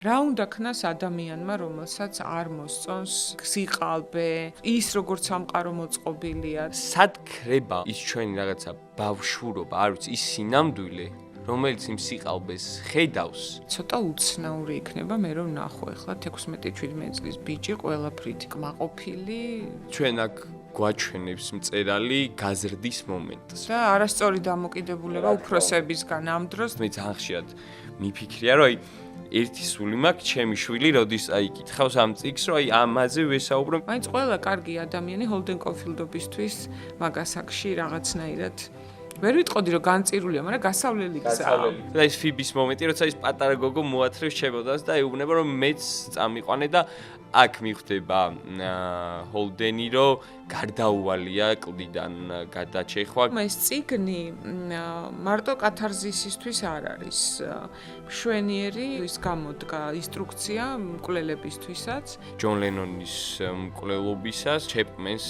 რა უნდა ქნას ადამიანმა, რომელსაც არ მოსწონს სიყალბე, ის როგორც სამყარო მოწყობილია. სად ქრება ის ჩვენი რაღაცა ბავშვურობა, არ ვიცი, ის სინამდვილე, რომელიც იმ სიყალბეს ხედავს. ცოტა უცნაური იქნება მე რომ ნახო ახლა 16-17 წლის ბიჭი ყველაფრით კმაყოფილი ჩვენ აქ გვაჩვენებს მწერალი გაზრდის მომენტს. და არასწორი დამოკიდებულება უფროსებისგან ამ დროს მე ძალიან ხშირად მიფიქრია, რომ ერთი სული მაქვს, ჩემი შვილი, როდის იკითხავს ამ წიგნს, რომ ამაზე ვესაუბრებ. მაინც ყველა კარგი ადამიანი ჰოლდენ კოფილდობისთვის მაგას აქში რაღაცნაირად ვერ ვიტყოდი რომ განწირულია, მაგრამ გასავლელი გზაა. და ის ფიბის მომენტი, როცა ის პატარა გოგო მოათრევს ჩემოდანს და ეუბნება, რომ მეც წამიყვანე და აქ მიხვდება ჰოლდენი, რომ გარდაუვალია კლდიდან გადაჩეხვა. ეს წიგნი მარტო კათარზისისთვის არ არის. მშვენიერი ის გამოდგა ინსტრუქცია მკვლელებისთვისაც. ჯონ ლენონის მკვლელობისას ჩეპმენს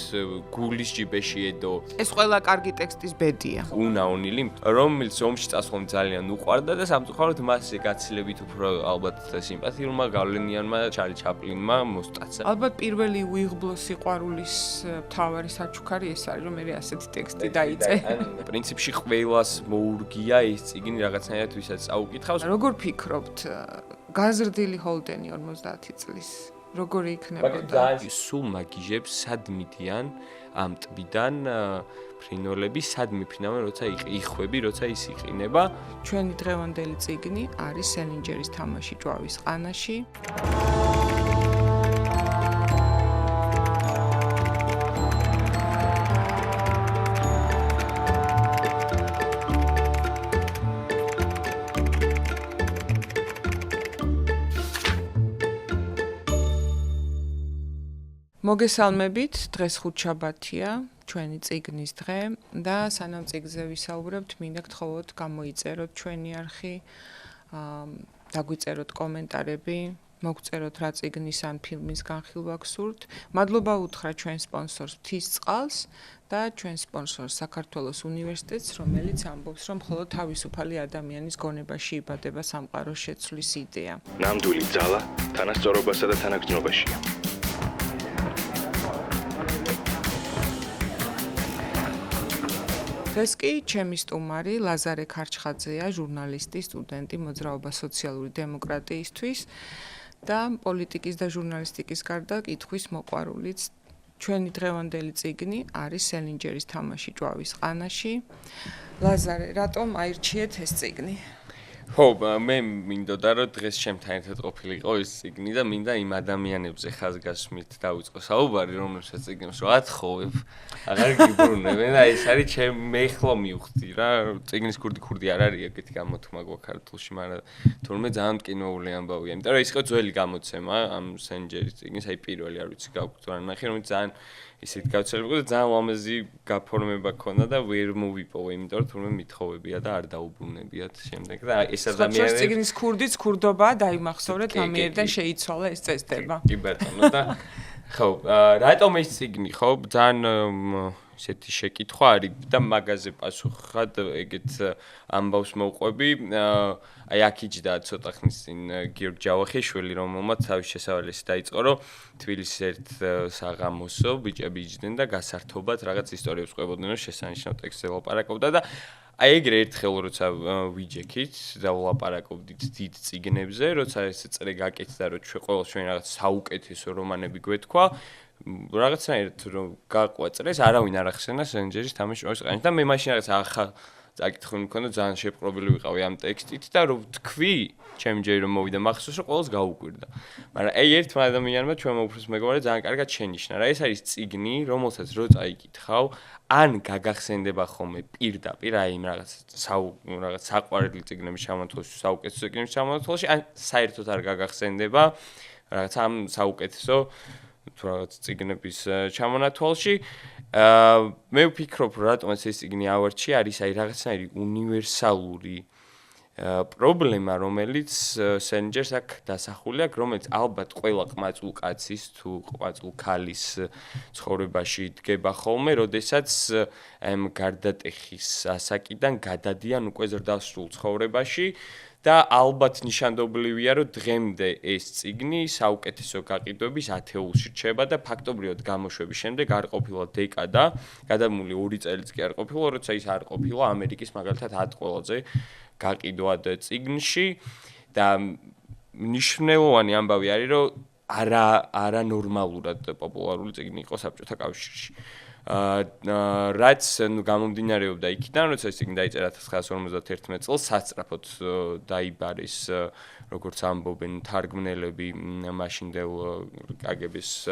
გულის ჯიბეში ედო. ეს ყველა კარგი ტექსტის ბედია. უნა ონილი, რომელიც ომში წასვლამ ძალიან უყვარდა და სამწუხაროდ მასზე გაცილებით უფრო ალბათ სიმპათიურმა გავლენიანმა ჩარლი ჩაპლინმა მოსტაცა. ალბათ პირველი უიღბლო სიყვარულის მთავარი საჩუქარი ეს არის, რომ მე ასეთი ტექსტი დაიწე. პრინციპში ყველას მოურგია ეს წიგნი რაღაცნაირად ვისაც წაუკითხავს. როგორ ფიქრობთ, გაზრდილი ჰოლდენი 50 წლის როგორი იქნებოდა? სულ მაგიჟებს სად მიდიან ამ ტბიდან ფრინველები, სად მიფრინავენ, როცა იხვები, როცა ის იყინება. ჩვენი დღევანდელი წიგნი არის სელინჯერის თამაში ჭვავის ყანაში. მოგესალმებით, დღეს ხუთშაბათია, ჩვენი წიგნის დღე და სანამ წიგნზე ვისაუბრებთ, მინდა გთხოვოთ გამოიწეროთ ჩვენი არხი, დაგვიწეროთ კომენტარები, მოგწეროთ რა წიგნის ან ფილმის განხილვა გსურთ. მადლობა უთხრა ჩვენ სპონსორს მთისწყალს და ჩვენ სპონსორს საქართველოს უნივერსიტეტს, რომელიც ამბობს, რომ მხოლოდ თავისუფალი ადამიანის გონებაში იბადება სამყაროს შეცვლის იდეა. ნამდვილი ძალა თანასწორობასა და თანაგრძნობაშია. დღეს კი ჩემი სტუმარი ლაზარე ქარჩხაძეა, ჟურნალისტი, სტუდენტი მოძრაობა სოციალური დემოკრატიისთვის და პოლიტიკის და ჟურნალისტიკის გარდა კითხვის მოყვარულიც. ჩვენი დღევანდელი წიგნი არის სელინჯერის თამაში ჭვავის ყანაში. ლაზარე, რატომ აირჩიეთ ეს წიგნი? ხო, მე მინდოდა რომ დღეს ჩემთან ერთად ყოფილიყო ეს წიგნი და მინდა იმ ადამიანებზე ხაზგასმით დავიწყო საუბარი, რომელსაც წიგნს რო ათხოვებ, აღარ გიბრუნებენ და ეს არის მე ხლო მივხვდი რა, წიგნის ქურდი არ არის ეგეთი გამოთქმა გვაქვს ქართულში, მაგრამ თურმე ძალიან მტკინვაული ამბავია, იმიტომ რომ ის იყო ძველი გამოცემა ამ სელინჯერის წიგნის, აი პირველი არ ვიცი გაგვგზავნა ნახე, რომელიც ძალიან ისეთ გავრცელებული და ძალიან ლამაზი გაფორმება ქონდა და ვერ მოვიპოვე, იმიტომ რომ თურმე მithოვებია და არ დაუბრუნებიათ შემდეგ და ეს ადამიანები წიგნის ქურდიც ქურდობაა დაიმახსოვრეთ, ამიერიდან შეიცვალა ეს წესდება. კი ბატონო და ხო, რატომ ეს წიგნი ხო ძალიან ესეთი შეკითხვა არის და მაგაზე პასუხად ეგეთ ამბავს მოვყვები. აი აქ იჯდა ცოტა ხნის წინ გიორგ ჯავახიშვილი, რომელმაც თავის შესავალესი დაიწყო, რომ თბილისის ერთ საღამოსო ბიჭები იჯდნენ და გასართობად რაღაც ისტორიებს ყვებოდნენ, რომ შესანიშნავ ტექსტზე ლაპარაკობდა და აი ეგრე ერთხელ როცა ვიჯექით და ვლაპარაკობდით დიდ წიგნებზე, როცა ეს წრე გაკეთდა, რომ ყველა ჩვენ რაღაც საუკეთესო რომანები გვეთქვა, რაღაცნაირად რომ გაყვაწრეს, არავინ არ ახსენა სელინჯერის თამაში ჭვავის ყანაში და მე მაშინ რაღაც ახალ წაკითხული მქონდა, ძალიან შეპყრობილი ვიყავი ამ ტექსტით და რომ ვთქვი, ჩემი ჯერი რომ მოვიდა მახსოვს, რომ ყველას გაუკვირდა. მაგრამ აი ერთმა ადამიანმა ჩვენმა უფროს მეგობარმა ძალიან კარგად შენიშნა, რა ეს არის წიგნი, რომელსაც რო წაიკითხავ, ან გაგახსენდება ხოლმე პირდაპირ აი იმ რაღაც საყვარელი წიგნების ჩამონათვალში, საუკეთესო წიგნების ჩამონათვალში, ან საერთოდ არ გაგახსენდება რაღაც ამ საუკეთესო თუ რაღაც წიგნების ჩამონათვალში. მე ვფიქრობ, რატომაც ეს წიგნი ავარჩია, არის აი რაღაცნაირი უნივერსალური პრობლემა, რომელიც სელინჯერს აქ დასახული აქვს, რომელიც ალბათ ყველა ყმაწულ კაცის თუ ყმაწულ ქალის ცხოვრებაში დგება ხოლმე, როდესაც ამ გარდატეხის ასაკიდან გადადიან უკვე ზრდასრულ ცხოვრებაში და ალბათ ნიშანდობლივია, რომ დღემდე ეს წიგნი საუკეთესო გაყიდვების ათეულში რჩება და ფაქტობრივად გამოშვების შემდეგ არ ყოფილა დეკადა, გადამული 2 წელიც კი არ ყოფილა, როცა ის არ ყოფილა ამერიკის მაგალითად 10 ყველაზე გაყიდვად წიგნში და მნიშვნელოვანი ამბავი არის, რომ არა ნორმალურად პოპულარული წიგნი იყო საბჭოთა კავშირში. რაც გამომდინარეობდა იქიდან, როცა ეს წიგნი დაიწერა 1951 წელს, სასწრაფოდ დაიბარეს, როგორც ამბობენ თარგმნელები მაშინდელ კგბ-ს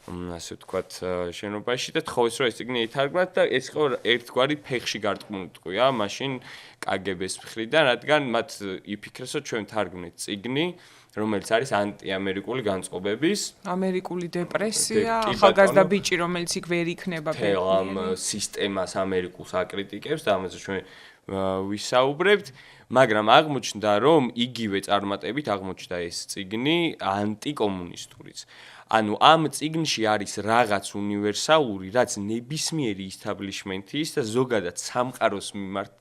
ასე ვთქვათ, შენობაში და თხოვეს, რომ ეს წიგნი ითარგმნათ და ეს იყო ერთგვარი ფეხში გარტყმული ტყვია მაშინ კგბ-ს მხრიდან, რადგან მათ იფიქრეს, რომ ჩვენ თარგმნით წიგნი, რომელიც არის ანტიამერიკული განწყობების, ამერიკული დეპრესია, ახალგაზრდა ბიჭი, რომელიც იქ ვერ იქნება თელ ამ სისტემას ამერიკულს აკრიტიკებს და ამაზე ჩვენ ვისაუბრებთ, მაგრამ აღმოჩნდა, რომ იგივე წარმატებით აღმოჩნდა ეს წიგნი ანტიკომუნისტურიც. ანუ ამ წიგნში არის რაღაც უნივერსალური, რაც ნებისმიერი ისტაბლიშმენტის და ზოგადად სამყაროს მიმართ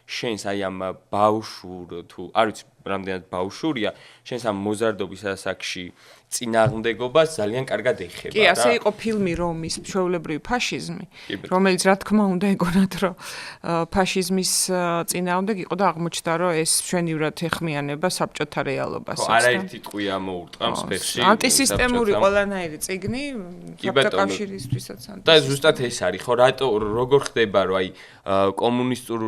შენს აი ამ ბავშვურ თუ არ ვიცი რამდენად ბავშვურია, შენს ამ მოზარდობის ასაკში წინააღმდეგობას ძალიან კარგად ეხება. კი, ასე იყო ფილმი რომის ჩვეულებრივი ფაშიზმი, რომელიც რა თქმა უნდა ეგონათ, რომ ფაშიზმის წინააღმდეგ იყო და აღმოჩნდა, რომ ეს მშვენივრად ეხმიანება საბჭოთა რეალობასაც. არაერთი ტყვია მოურტყამს ფეხში. ანტისისტემური ყველანაირი წიგნი საბჭოთა კავშირისთვისაც. და ზუსტად ეს არის, ხო, რატო როგორ ხდება, რომ აი კომუნისტურ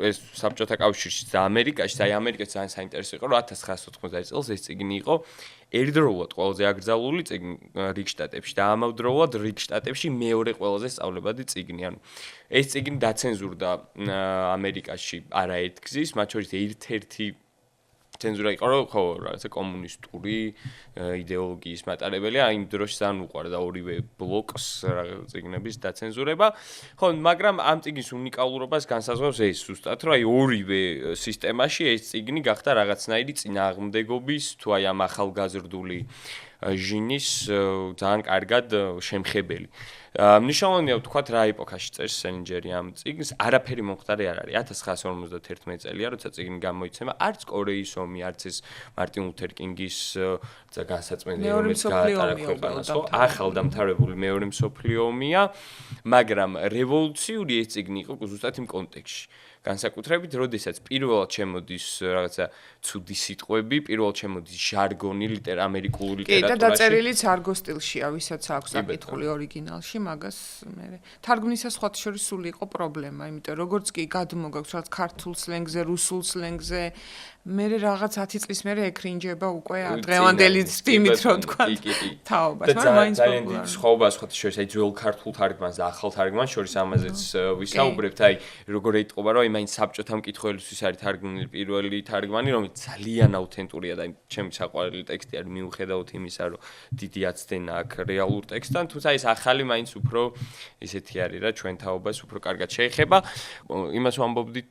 ეს საბჭოთა კავშირში და ამერიკაში, აი ამერიკაში ძალიან საინტერესო იყო, რომ 1990 წელს ეს წიგნი იყო ერთდროულად ყველაზე აკრძალული წიგნი რიგშტატებში და ამავდროულად რიგშტატებში მეორე ყველაზე სწავლებადი წიგნი. ანუ ეს წიგნი დაცენზურდა ამერიკაში არაერთგზის, მათ შორის ერთ-ერთი ცენზურა იყო, რომ ხო, რაღაცა კომუნისტური იდეოლოგიის მატარებელი, აი იმ დროში ძალიან უყვარდა ორივე ბლოკს წიგნების დაცენზურება. ხო, მაგრამ ამ წიგნის უნიკალურობას განსაზღვრავს ეს ზუსტად, რომ აი ორივე სისტემაში ეს წიგნი გახდა რაღაცნაირი წინააღმდეგობის თუ აი ამ ახალგაზრდული ჟინის ძალიან კარგად შემხებელი. მნიშვნელოვანია ვთქვათ, რა ეპოქაში წერს სელინჯერი ამ წიგნს, არაფერი მომხდარი არ არის. 1951 წელია, როცა წიგნი გამოიცემა, არც კორეის ომი, არც ეს მარტინ ლუთერ კინგის განსაწმენდი, რომელიც გაატარა ქვეყანას, ხო, ახალდამთავრებული მეორე მსოფლიო ომია, მაგრამ რევოლუციური ეს წიგნი იყო ზუსტად იმ კონტექსტში. განსაკუთრებით, როდესაც პირველად შემოდის რაღაცა ცუდი სიტყვები, პირველად შემოდის ჟარგონი ამერიკული ლიტერატურაში. კი, და დაწერილიც არგო სტილშია, ვისაც აქვს აკითხული ორიგინალში, მაგას მე. თარგმნისა სხვათა შორის სული იყო პრობლემა, იმიტომ როგორც კი გადმოგაქვს რაღაც ქართულ სლენგზე, რუსულ სლენგზე, მე რაღაც 10 წლის მერე ეკრინჯება უკვე დღევანდელი სტიმით, რო ვთქვა. თაობას, მაგრამ მაინც ძალიან დიდი სხვაობა სხვათა შორის, აი ძველ ქართულ თარგმანს და ახალ თარგმანს შორის ამაზეც ვისაუბრებთ, აი როგორ ეტყობა, რომ მაინც საბჭოთა მკითხველისთვის არის თარგმნილი პირველი თარგმანი, რომელიც ძალიან აუთენტურია და ჩემი საყვარელი ტექსტი არის მიუხედავად იმისა, რომ დიდი აცდენა აქვს რეალურ ტექსტთან, თუმცა ეს ახალი მაინც უფრო ისეთი არის რა ჩვენ თაობას უფრო კარგად შეეხება. იმას ვამბობდით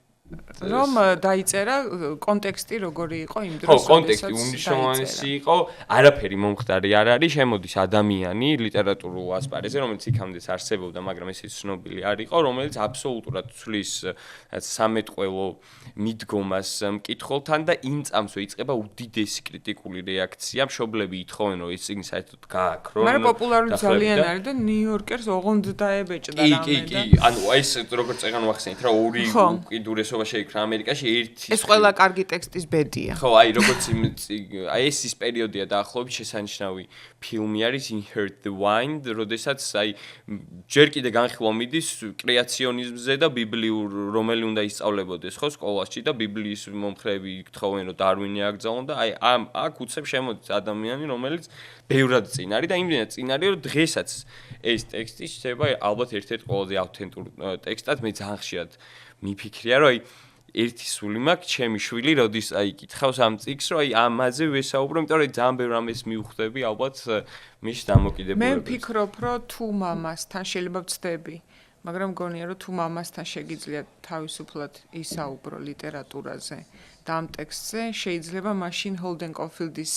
რომ დაიწერა კონტექსტი როგორი იყო იმ დროს. ხო, კონტექსტი უნიშნავანესი იყო, არაფერი მომხდარი არ არის, შემოდის ადამიანი ლიტერატურულ ასპარეზზე, რომელიც იქამდეც არსებობდა, მაგრამ ეს ცნობილი არ იყო, რომელიც აბსოლუტურად ცვლის სამეტყველო მიდგომას მკითხველთან და იმ წამსვე იწყება უდიდესი კრიტიკული რეაქცია. მშობლები ითხოვენ, რომ ეს წიგნი საერთოდ გააქრონ. მაგრამ პოპულარული ძალიან არის და ნიუ-იორკერს ოღონდ დაებეჭდა რამე და. კი, ანუ ეს როგორც წეგან ვახსენით რა, ორი უკიდურესობა შეიქმნა ამერიკაში, ერთი ეს ყველა კარგი ტექსტის ბედია. ხო, აი როგორც აი ეს პერიოდია დაახლოებით შესანიშნავი ფილმი არის In Heart the Wind, როდესაც აი ჯერ კიდე განხილვა მიდის კრეაციონიზმზე და ბიბლიურ რომელი უნდა ისწავლებოდეს ხო სკოლაში და ბიბლიის მომხრეები ითხოვენ რომ დარვინი აკრძალონ და აი აქ უცებ შემოდის ადამიანი რომელიც ბევრად წინ არის და იმდენად წინ არის რომ დღესაც ეს ტექსტი შეიძლება ალბათ ერთ-ერთი ყველაზე ავთენტური ტექსტად მე ძალიან ხშირად მიფიქრია რომ აი ერთი სული მაქვს ჩემი შვილი როდის აი კითხავს ამ წიგნს რომ აი ამაზე ვესაუბრო იმიტომ რომ ძალიან ბევრ ამას მივხვდები ალბათ მის დამოკიდებულებას მე ვფიქრობ რომ თუ მამასთან შეიძლება ვწდები მაგრამ მგონია რომ თუ მამასთან შეგიძლია თავისუფლად ისაუბრო ლიტერატურაზე და ამ ტექსტზე შეიძლება მაშინ ჰოლდენ კოფილდის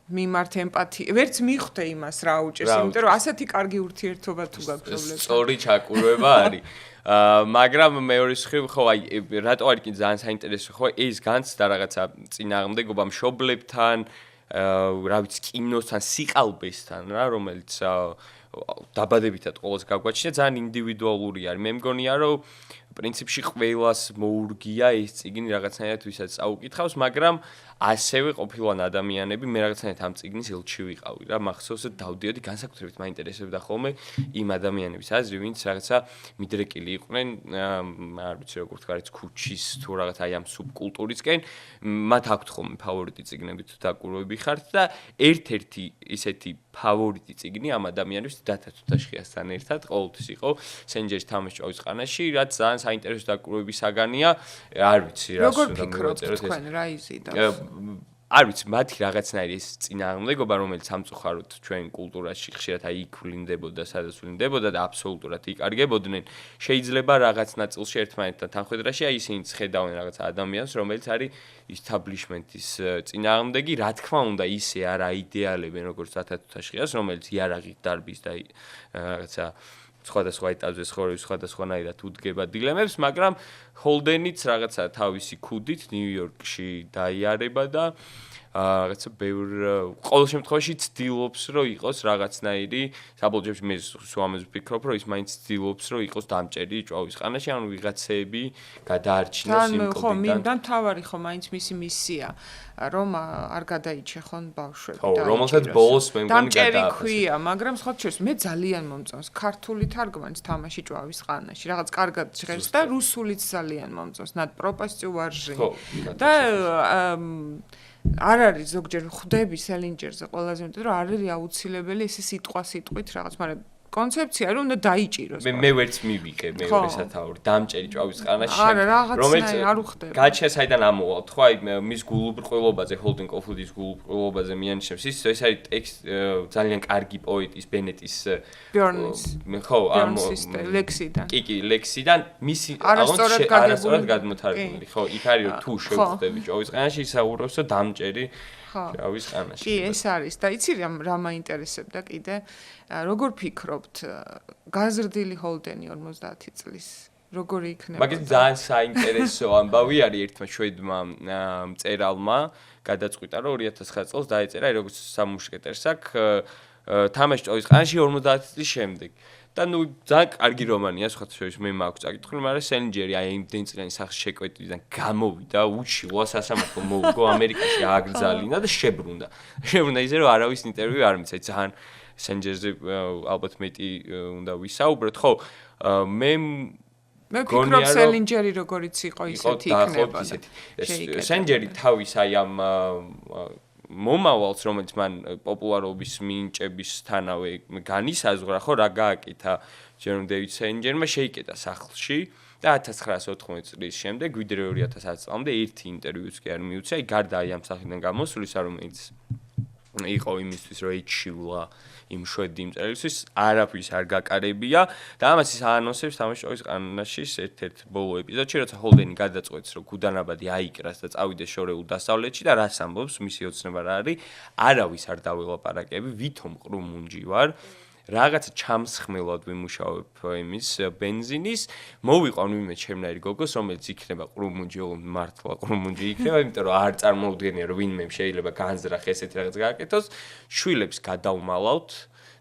მიმართ ემპათია ვერც მიხვდე იმას რა უჭერს, იმიტომ რომ ასეთი კარგი ურთიერთობა თუ გაქვს პრობლემა. სწორი ჩაკურვება არის. მაგრამ მეორის ხრივ ხო აი რატო არის კი ძალიან საინტერესო ხო ეს განც და რაღაცა წინააღმდეგობა მშობლებთან რა ვიცი კინოსთან სიყალბესთან რა რომელიც დაბადებითად ყოველს გაგვაჩნია ძალიან ინდივიდუალური არის მე მგონია რომ პრინციპში ყველას მოურგია ეს წიგნი რაღაცნაირად ვისაც წაუკითხავს მაგრამ ასევე ყოფილან ადამიანები მე რაღაცნაირად ამ წიგნის ელჩი ვიყავი რა მახსოვს დავდიოდი განსაკუთრებით მაინტერესებდა ხოლმე იმ ადამიანების აზრი ვინც რაღაცა მიდრეკილი იყვნენ არ ვიცი როგორ თქვა ის ქუჩის თუ რაღაც აი ამ სუბკულტურისკენ მათ აქვთ ხოლმე ფავორიტი წიგნები თუ დაკვირვები ხართ და ერთ-ერთი ისეთი ფავორიტი წიგნი ამ ადამიანებს დათა თუთაშხიასთან ერთად ყოველთვის იყო სენჯერის თამაშჭავის ყანაში რაც ძალიან საინტერესო დაკვირვების საგანია არ ვიცი რა როგორ ფიქრობთ თქვენ რა იზიდავს არ ვიცი მათი რაღაცნაირი ეს წინააღმდეგობა რომელიც სამწუხაროდ ჩვენ კულტურაში ხშირად აი იქ ვლინდებოდა სადაც ვლინდებოდა და აბსოლუტურად იკარგებოდნენ შეიძლება რაღაც ნაწილში ერთმანეთთან თანხვედრაში აი ისინიც ხედავენ რაღაც ადამიანს რომელიც არის establishment-ის წინააღმდეგი რა თქმა უნდა ისე არა იდეალებენ როგორც ათათუთაშხიას რომელიც იარაღით დარბის და რაღაცა სხვადასხვა ეტაპზე ცხოვრების სხვადასხვანაირად უდგება დილემებს, მაგრამ ჰოლდენიც რაღაცა თავისი ქუდით ნიუ-იორკში დაიარება და რაღაცა ბევრ ყოველ შემთხვევაში ცდილობს რომ იყოს რაღაცნაირი საბოლოო ჯამში მე სულ ვფიქრობ რომ ის მაინც ცდილობს რომ იყოს დამჭერი ჭაობის ყანაში ანუ ვიღაცები გადაარჩინოს იმ ხო მინდან თავარი ხო მაინც მისი მისია რომ არ გადაიჩეხონ ბავშვები და რომელსაც ბოლოს მე მგონი დამჭერი ქვია მაგრამ სხვა შორის მე ძალიან მომწონს ქართული თარგმანის თამაში ჭაობის ყანაში რაღაც კარგად ჟღერს და რუსულიც ძალიან მომწონს ნად პროპასტიუ ვარჟი და არ არის ზოგჯერ ხვდები სელინჯერზე ყველაზე მეტად რომ არ არის აუცილებელი ესე სიტყვით რაღაც მაგრამ კონცეფცია რომ უნდა დაიჭიროს მე ვერც მივიკე მეორე სათაური დამჭერი ჭაობის ყანაში რომელიც არ უხდება გაჩა საიდან ამოვალთ ხო აი მის გულუბრყვილობაზე ჰოლდენ კოფუდის გულუბრყვილობაზე მიანიშნებს ის არის ტექსტ ძალიან კარგი პოეტის ბენეტის ბერნის ხო ამ ლექსიდან კი ლექსიდან მისი არასწორად გადმოთარგმნილი ხო იქ არის რომ თუ შევხვდები ჭაობის ყანაში ისაუბრებს რომ დამჭერი ჭაობის ყანაში კი ეს არის და იცი რა მაინტერესებდა კიდე როგორ ფიქრობთ გაზრდილი ჰოლდენი 50 წლის როგორი იქნება მაგის ძალიან საინტერესო ამბავი არის ერთმა შვედმა მწერალმა გადაწყვიტა რომ 2009 წელს დაეწერა როგორც სამუშკეტერს აქ თამაში ჭაობის ყანაში 50 წლის შემდეგ და ნუ ძალიან კარგი რომანია სხვა შორის მე მაქვს წაკითხული მაგრამ სელინჯერი აი იმდენ წლიანი სახში შეკვეთიდან გამოვიდა უჩილო სასამართლო მოუგო ამერიკაში ააგრძალინა და შებრუნდა ისე რომ არავის ინტერვიუ არ მიცე ძალიან სენჯერზე ალბათ მეტი უნდა ვისაუბროთ ხო მე ვფიქრობ სელინჯერი როგორიც იყო ისეთი იქნება სენჯერი თავის აი ამ მომავალს რომელიც მან პოპულარობის მინიჭებისთანავე განისაზღვრა ხო რა გააკეთა ჯერომ დევიდ სენჯერმა შეიკეტა სახლში და 1980 წლის შემდეგ ვიდრე 2010 წლამდე ერთი ინტერვიუც კი არ მიუცა აი გარდა აი ამ სახლიდან გამოსვლისა რომელიც იყო იმისთვის რომ ეჩივლა იმ შვედი მწერლისთვის არაფრის არ გაკარებია და ამას ის აანონსებს თამაში ჭაობის ყანაში ერთ-ერთ ბოლო ეპიზოდში როცა ჰოლდენი გადაწყვეტს რომ გუდანაბადი აიკრას და წავიდეს შორეულ დასავლეთში და რას ამბობს მისი ოცნება რა არის არავის არ დაველაპარაკები ვითომ ყრუმუნჯი ვარ რაღაცა ჩამსხმელად ვიმუშავებ იმის ბენზინის მოვიყვან ვინმე ჩემნაირი გოგოს რომელიც იქნება ყრუმუნჯი მართლა ყრუმუნჯი იქნება იმიტომ რომ არ წარმოუდგენია რომ ვინმე შეიძლება განზრახ ესეთი რაღაც გააკეთოს შვილებს გადავმალავთ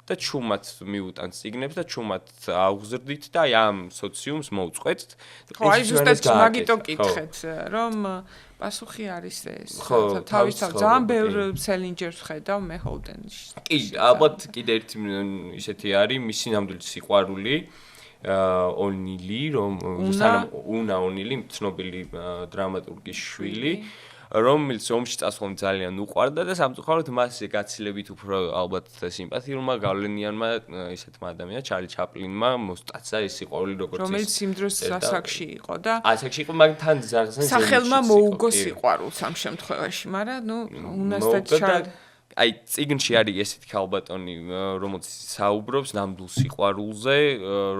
და ჩუმად მიუტანთ ციგნებს და ჩუმად აუგზრდით და აი ამ სოციუმს მოვწყვეტთ ხო აი ზუსტად მაგიტო კითხეთ რომ პასუხი არის ეს თავისთავად ძალიან ბევრ სელინჯერს ხედავ მე ჰოლდენში კი ალბათ კიდე ერთი ისეთი არის მისი ნამდვილი სიყვარული ონილი რომ უნა ონილი ცნობილი დრამატურგის შვილი რომელიც ომში წასვლამ ძალიან უყვარდა და სამწუხაროდ მას გაცილებით უფრო ალბათ სიმპათიურმა გავლენიანმა ისეთმა ადამიანმა ჩარლი ჩაპლინმა მოსტაცა ეს სიყვარული როგორც ის რომელიც იმ დროს ასაკში იყო და ასაკში იყო მაგრამ თან ძალიან სახელმა მოუგო სიყვარულს ამ შემთხვევაში მაგრამ ნუ უნას და ჩარლი აი წიგნში არის ესეთი ქალბატონი რომელიც საუბრობს ნამდვილ სიყვარულზე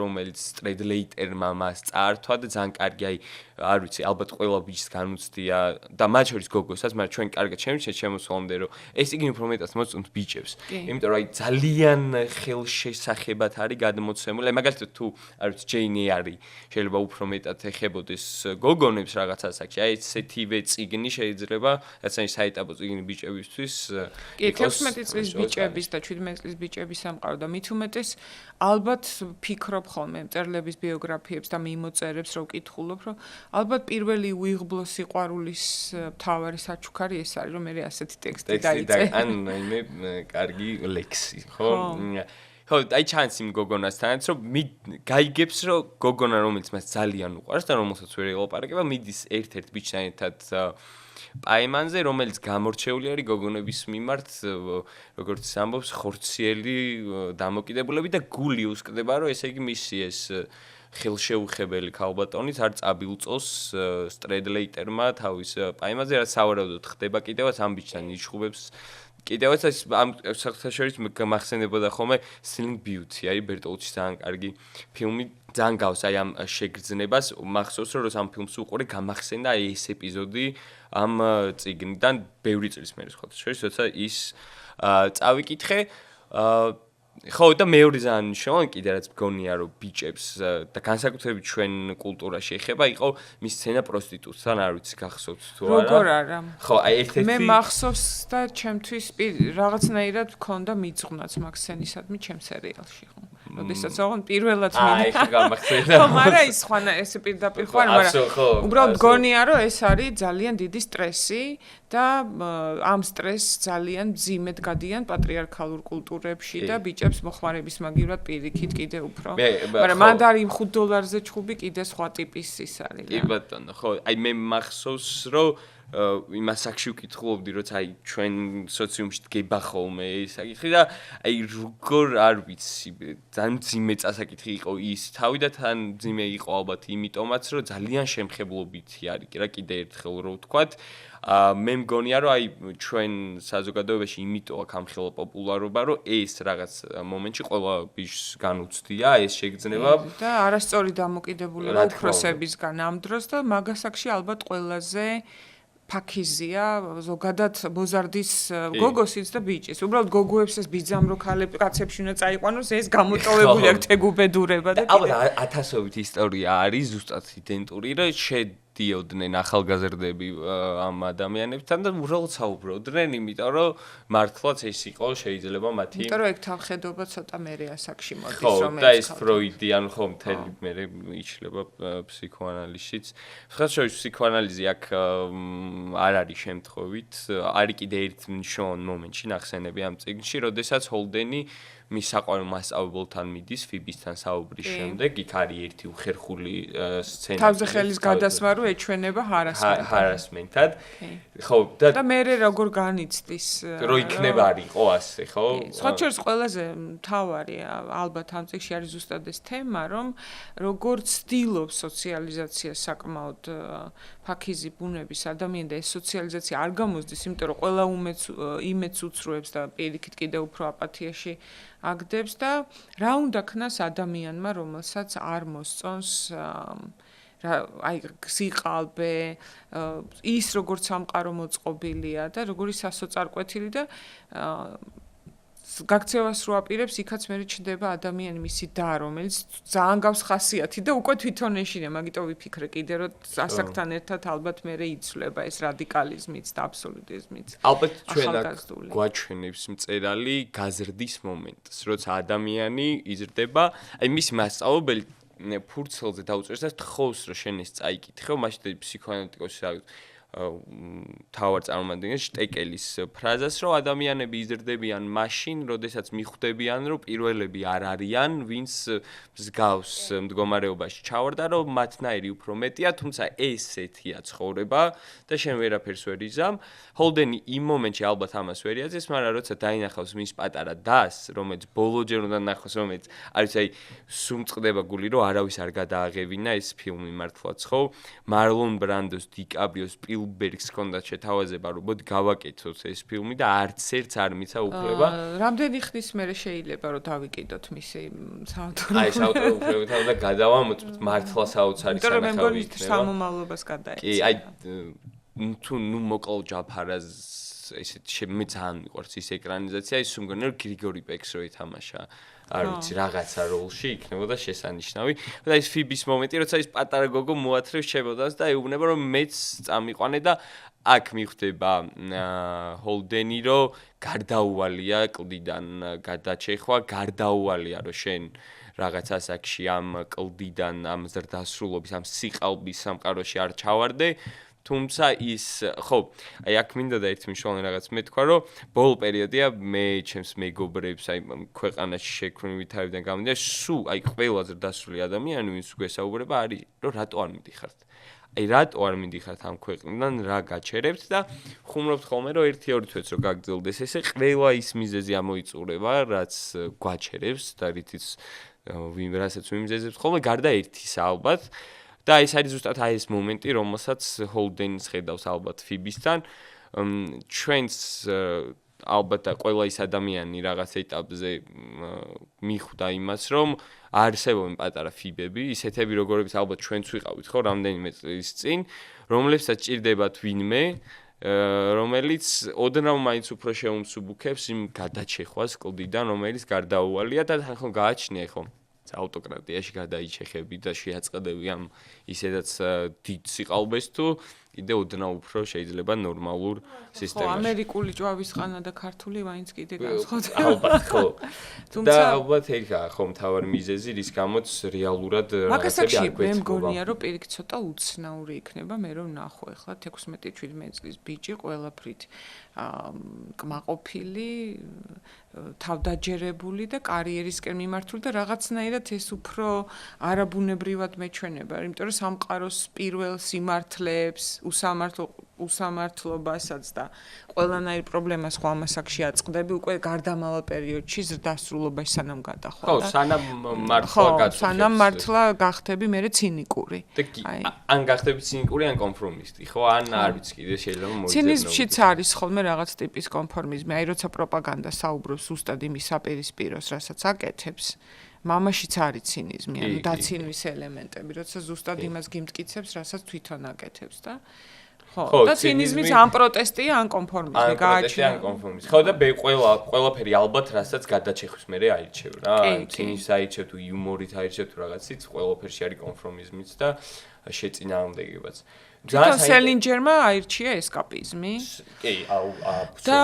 რომელიც სტრედლეიტერმა მას წაართვა და ძალიან კარგი აი არ ვიცი, ალბათ ყველა ბიჭს განუცდია და მათ შორის გოგოსაც, მაგრამ ჩვენ კარგად შემიძლია შემოსვლამდე რომ ეს იგი უფრო მეტად მოწონთ ბიჭებს. იმიტომ რომ ძალიან ხელშესახებად არის გადმოცემული. მაგალითად თუ არ ვიცი, ჯეინი არის, შეიძლება უფრო მეტად ეხებოდეს გოგონებს რაღაცა საკში. აი ესეთივე წიგნი შეიძლება, რაც არის საეტაპო წიგნი ბიჭებისთვის. კი, 16 წლის ბიჭების და 17 წლის ბიჭების სამყარო და მით უმეტეს ალბათ ფიქრობ ხოლმე მწერლების ბიოგრაფიებს და მიმოწერებს რომ ვკითხულობ, რომ albათ პირველი უიღბლო სიყვარულის მთავარი საჩუქარი ეს არის, რომ მე ასეთი ტექსტი დაიწე. ან მე კარგი ლექსი, ხო? ხო, აი ჩანს იმ გოგონასთანაც, რომ გაიგებს, რომ გოგონა რომელიც მას ძალიან უყვარს და რომელსაც ვერ ელაპარაკება, მიდის ერთ-ერთ ბიჭთან ერთად პაემანზე, რომელიც გამორჩეული არის გოგონების მიმართ, როგორც ამბობს, ხორციელი დამოკიდებულები და გული უსკდება, რომ ესე იგი მისი ეს ხელშეუხებელი ქალბატონით არ წაბილწოს სტრედლეიტერმა თავის პაემაზე, რაც სავარაუდოდ ხდება კიდევაც ამ ბიჭთან იჩხუბებს. კიდევაც ამ საერთაშორის მახსენებოდა ხოლმე Sleeping Beauty, აი ბერტოლუჩის ძალიან კარგი ფილმი, ძალიან გავს აი ამ შეგრძნებას, მახსოვს რომ ამ ფილმს უყურე, გამახსენდა აი ეს ეპიზოდი ამ წიგნიდან ბევრი წლის მერე საერთაშორის, როცა ის წავიკითხე ხო და მეორე ძალიან მნიშვნელოვანი კიდე რაც მგონია რომ ბიჭებს და განსაკუთრებით ჩვენ კულტურაში ეხება იყო მის სცენა პროსტიტუტთან არ ვიცი გახსოვთ თუ არა როგორ არა ხო აი ერთ-ერთი მე მახსოვს და ჩემთვის რაღაცნაირად მქონდა მიძღვნაც მაგ სცენისადმი ჩემ სერიალში ხო როდესაც ოღონდ პირველად აი ხა გამახსენდა ხო მაგრამ ის ხანა ესე პირდაპირ ხო არა მაგრამ უბრალოდ მგონია რომ ეს არის ძალიან დიდი სტრესი და ამ სტრესს ძალიან ძიმედ გადიან პატრიარქალურ კულტურებში და ბიჭებს მოხმარების მაგივრად პირიქით კიდე უფრო მაგრამ მანდ არის იმ $5 ჩხუბი კიდე სხვა ტიპის ის არის კი ბატონო ხო აი მე მახსოვს რომ იმას აქში ვკითხულობდი როცა აი ჩვენ სოციუმში დგება ხოლმე ეს საკითხი და აი როგორ არ ვიცი ძალიან ძიმე წასაკითხი იყო ის თავი და თან ძიმე იყო ალბათ იმიტომაც რომ ძალიან შემხებლობითი არის რა კიდე ერთხელ რო ვთქვათ მე მგონია რომ აი ჩვენ საზოგადოებაში იმიტომ აქ ამხელა პოპულარობა რომ ეს რაღაც მომენტში ყველა ბიჭს განუცდია ეს შეგრძნება და არასწორი დამოკიდებულება უფროსებისგან ამ დროს და მაგასაკში ალბათ ყველაზე ფაქიზია ზოგადად მოზარდის გოგოსიც და ბიჭის. უბრალოდ გოგოებს ეს ბიძამ რო კაცებში უნდა წაიყვანოს, ეს გამოტოვებული აქვს თეგუბედურება და ალბათ ათასობით ისტორია არის ზუსტად იდენტური და შედიოდნენ ახალგაზრდები ამ ადამიანებთან და უბრალოდ საუბრობდნენ, იმიტომ რომ მართლაც ეს იყო შეიძლება მათი იმიტომ რომ ეგ თავხედობა ცოტა მერე ასაკში მოდის რომელიც და ეს ფროიდი ანუ ხო მთელი მერე იშლება ფსიქოანალიზშიც. ხალხში ფსიქოანალიზი აქ არ არის შემთხვევით, არის კიდე ერთ მნიშვნელოვან მომენტში ნახსენები ამ წიგნში, როდესაც ჰოლდენი მის საყვარელ მასწავლებელთან მიდის ფიბისთან საუბრის შემდეგ, იქ არის ერთი უხერხული სცენა. თავზე ხელის გადასმა რო ეჩვენება ჰარასმენტად. ხო და მე როგორ განიცდის რო იქნება არ იყო ასე, ხო? სხვაჩერს ყველაზე მთავარი ალბათ ამ წიგნში არის ზუსტად ეს თემა, რომ როგორ ცდილობს სოციალიზაცია საკმაოდ ფაქიზი ბუნების ადამიანი და ეს სოციალიზაცია არ გამოსდის, იმიტომ რომ ყველა იმედს უცრუებს და პირიქით კიდე უფრო აპათიაში აგდებს და რა უნდა ქნას ადამიანმა, რომელსაც არ მოსწონს აი სიყალბე ის როგორც სამყარო მოწყობილია და როგორი სასოწარკვეთილი და გაქცევას რო აპირებს, იქაც მე ჩნდება ადამიანი მისი და რომელიც ძალიან გავს ხასიათი და უკვე თვითონ ეშინია, მაგიტომ ვიფიქრე კიდე რომ ასაკთან ერთად ალბათ მე იცვლება ეს რადიკალიზმიც და აბსოლუტიზმიც. ალბათ ჩვენ გვაჩვენებს მწერალი გაზრდის მომენტს, როცა ადამიანი იზრდება, აი მისი მასწავლებელი ფურცელზე დაუწერს და თხოვს რომ შენ ეს წაიკითხო, მაშინ ფსიქოანალიტიკოსი თავარ წარმომადგენელს შტეკელის ფრაზას, რომ ადამიანები იზრდებიან მაშინ, როდესაც მიხვდებიან, რომ პირველები არ არიან, ვინც მსგავს მდგომარეობაში ჩავარდა, რომ მათნაირი უფრო მეტია, თუმცა ესეთია ცხოვრება და შენ ვერაფერს ვერ იზამ. ჰოლდენი იმ მომენტში ალბათ ამას ვერ იაძებს, მაგრამ როცა დაინახავს მის პატარა დას, რომელიც ბოლოჯერ უნდა ნახოს, რომელიც არის აი სუმწყდება გული, რომ არავის არ გადააღევინა ეს ფილმი მართლაც ხო? მარლონ ბრანდოს, დიკაპრიოს, სპილ სპილბერგს ჰქონდა შეთავაზება, რომ მოდი გავაკეთოთ ეს ფილმი და არც ერთს არ მიცა უფლება. რამდენი ხნის მერე შეიძლება რომ დავიკიდოთ მისი საავტორო? აი, საავტორო უფლებებთან უნდა გადავამოწმოთ მართლა საოცარი იმიტომ რომ მე სანახავი მგონი სამომავლობას გადაეცა. კი, აი თუ მოკლ ჯაფარას ესეთი მე ძალიან მიყვარს ის ეკრანიზაცია, ის მგონი რომ გრიგორი პექს რო ითამაშა. არ ვიცი რაღაცა როლში იქნებოდა შესანიშნავი და ის ფიბის მომენტი როცა ის პატარა გოგო მოათრევს ჩემოდანს და ეუბნება რომ მეც წამიყვანე და აქ მიხვდება ჰოლდენი რომ გარდაუვალია კლდიდან გადაჩეხვა გარდაუვალია რომ შენ რაღაც ასაკში ამ კლდიდან ამ ზრდასრულობის ამ სიყალბის სამყაროში არ ჩავარდე თუმცა ის ხო აი აქ მინდა და ერთი მნიშვნელოვანი რაღაც მე თქვა რომ ბოლო პერიოდია მე ჩემს მეგობრებს აი ქვეყანაში შექმნილი ვითარებიდან გამომდინარე სულ აი ყველა ზრდასრული ადამიანი ვინც გვესაუბრება არის რომ რატო არ მიდიხართ აი რატო არ მიდიხართ ამ ქვეყნიდან რა გაჩერებთ და ხუმრობთ ხოლმე რომ 1-2 თვეც რო გაგრძელდეს ესე ყველა ის მიზეზი ამოიწურება რაც გვაჩერებს და რითიც რასაც ვიმიზეზებთ ხოლმე გარდა ერთისა ალბათ და ეს არის ზუსტად აი ეს მომენტი, რომელსაც ჰოლდენს ხედავს ალბათ ფიბისთან. ჩვენს ალბათ და ყველა ის ადამიანი რაღაც ეტაპზე მიხვდა იმას, რომ არსებობენ პატარა ფიბები, ისეთები როგორიც ალბათ ჩვენც ვიყავით, ხო, რამდენიმე წლის წინ, რომლებსაც ჭირდებათ ვინმე, რომელიც ოდნავ მაინც უფრო შეუმსუბუქებს იმ გადაჩეხვას კლდიდან, რომელიც გარდაუვალია და თან ხო გააჩნია ხო ავტოკრატიაში გადაიჩეხები და შეაწყდები ამ ისედაც დიდ სიყალბეს თუ კიდე ოდნავ უფრო შეიძლება ნორმალურ სისტემაში. ხო, ამერიკული ჭვავისყანა და ქართული ვაინც კიდე განსხვავდება. ალბათ ხო. თუმცა და ალბათ ეგაა ხო მთავარი მიზეზი, რის გამოც რეალურად რაღაცები არ მე მგონია რომ პირიქით ცოტა უცნაური იქნება მე რომ ნახო ახლა 16-17 წლის ბიჭი ყველაფრით კმაყოფილი თავდაჯერებული და კარიერისკენ მიმართული და რაღაცნაირად ეს უფრო არაბუნებრივად მეჩვენება, იმიტომ რომ სამყაროს პირველ სიმართლეებს, უსამართლობასაც და ყველანაირ პრობლემას ხო ამასაკში აწყდები უკვე გარდამავალ პერიოდში ზრდასრულობაში სანამ გადახვა. ხო, სანამ მართლა გაწუხებს. სანამ მართლა გახდები მე ცინიკური. ან გახდები ცინიკური, ან კონფორმისტი, ხო? ან არ ვიცი კიდე შეიძლება მოიძებნო. ცინიზმშიც არის ხოლმე რაღაც ტიპის კონფორმიზმი, აი როცა პროპაგანდა საუბრობს ზუსტად იმის საპირისპიროს, რასაც აკეთებს. მამაშიც არის ცინიზმი, ანუ დაცინვის ელემენტები, როცა ზუსტად იმას გიმტკიცებს, რასაც თვითონ აკეთებს და ხო, და ცინიზმიც ან პროტესტია, ან კონფორმიზმი გააჩნია. ან კონფორმიზმი. ხო და ყველაფერი ალბათ რასაც გადაჩეხვის მერე აირჩევ რა. ცინიზმს აირჩევ თუ იუმორით აირჩევ თუ რაღაცით, ყველაფერში არის კონფორმიზმიც და შეწინააღმდეგებაც. თვითონ სელინჯერმა აირჩია ესკაპიზმი. კი, და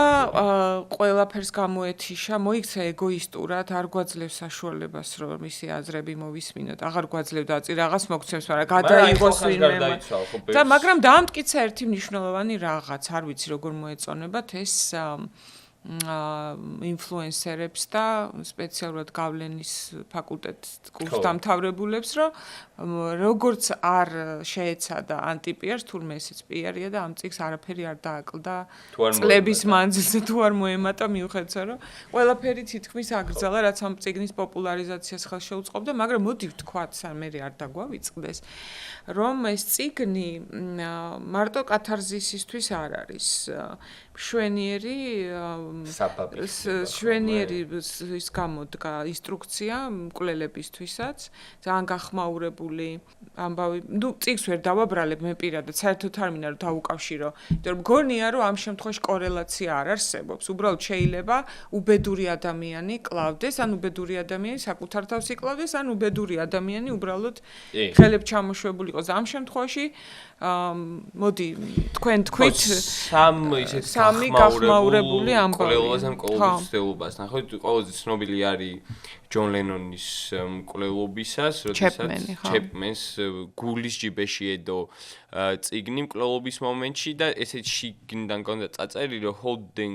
ყველაფერს გამოეთიშა, მოიქცა ეგოისტურად, არ გვაძლევს საშუალებას, რომ მისი აზრები მოვისმინოთ. აღარ გვაძლევდა აწი რაღაც მოგცემს, მაგრამ გადაიღოს ვინმე. და მაგრამ დაამტკიცა ერთი მნიშვნელოვანი რაღაც, არ ვიცი როგორ მოეწონებათ ეს ინფლუენსერებს და სპეციალურად გავლენის ფაკულტეტის კურსდამთავრებულებს, რომ როგორც არ შეეცადა ანტიპიარს, თურმე ესეც პიარია და ამ წიგს არაფერი არ დააკლდა წლების მანძილზე თუ არ მოემატა მიუხედავად, რომ ყველაფერი თითქმის აკრძალა, რაც ამ წიგნის პოპულარიზაციას ხელშეუწყობდა, მაგრამ მოდი ვთქვათ, მე არ დაგვავიწყდეს, რომ ეს წიგნი მარტო კათარზისისთვის არ არის. შვენიერი ის გამოდგა ინსტრუქცია მკვლელებისთვისაც, ძალიან გახმაურებული ამბავი. ნუ წიგს ვერ დავაბრალებ მე პირადად, საერთოდ არ მინდა რომ დავუკავშირო, იმიტომ რომ მგონია რომ ამ შემთხვევაში კორელაცია არ არსებობს. უბრალოდ შეიძლება უბედური ადამიანი კლავდეს, ან უბედური ადამიანი საკუთარ თავს იკლავდეს, ან უბედური ადამიანი უბრალოდ ხელებს ჩამოშვებული იყოს. ამ შემთხვევაში მოდი თქვენ თქვით სამი გახმაურებული ამბავი. მკვლელობასთან მკვლელობასთან, ხო, ყველაზე ცნობილი არის ჯონ ლენონის მკვლელობისას, როდესაც ჩეპმენს გულის ჯიბეში ედო წიგნი მკვლელობის მომენტში და ესეც შიგნიდან კონდა წაწერილი, რომ ჰოლდენ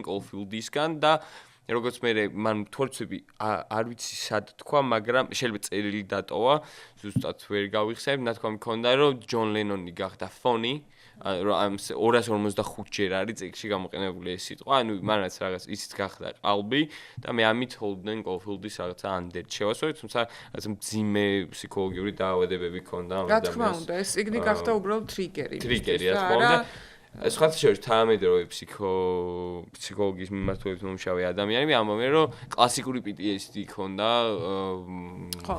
კოლფილდისგან და როგორც მე მან თორცები არ ვიცი სად თქვა, მაგრამ შეიძლება წერილი დატოვა, ზუსტად ვერ გავიხსენებ, ნათქვამი მქონდა, რომ ჯონ ლენონი გახდა ფონი ამ 255 ჯერ არის წიგნში გამოყენებული ეს სიტყვა, ანუ მანაც რაღაც ისიც გახდა ყალბი და მე ამით Holden Caulfieldის რაღაცა ანდერჩ შევასწორე, თუმცა რაღაც მძიმე ფსიქოლოგიური დაავადებები ჰქონდა ამ ადამიანს. რა თქმა უნდა, ეს წიგნი გახდა უბრალოდ ტრიგერი. ტრიგერი, რა თქმა უნდა. სხვათა შორის თანამედროვე რო ფსიქოლოგიის მიმართულებით მომშავე ადამიანი ამბობენ რომ კლასიკური PTSD ჰქონდა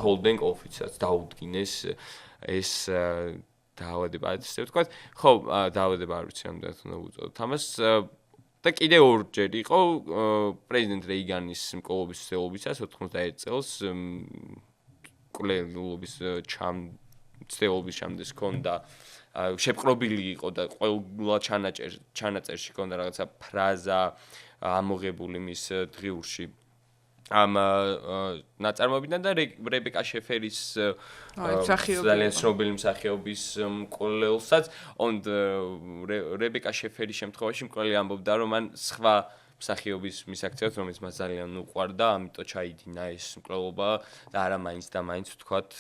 Holden Caulfieldსაც დაუდგინეს ეს დაავადება, ასე ვთქვათ. ხო, დაავადება არ ვიცი ამდენად უნდა ვუწოდოთ ამას და კიდე ორჯერ იყო პრეზიდენტ რეიგანის მკვლელობის ცდილობისას 91 წელს მკვლელობის ცდილობის ჩამდეს ჰქონდა შეპყრობილი იყო და ყველა ჩანაწერში ჰქონდა რაღაცა ფრაზა ამოღებული მის დღიურში ამ ნაწარმოებიდან და რებეკა შეფერის ძალიან ცნობილი მსახიობის მკვლელსაც რებეკა შეფერის შემთხვევაში მკვლელი ამბობდა რომ მან სხვა მსახიობის მისაქციელს რომელიც მას ძალიან უყვარდა ამიტომ ჩაიდინა ეს მკვლელობა და არა მაინც და მაინც ვთქვათ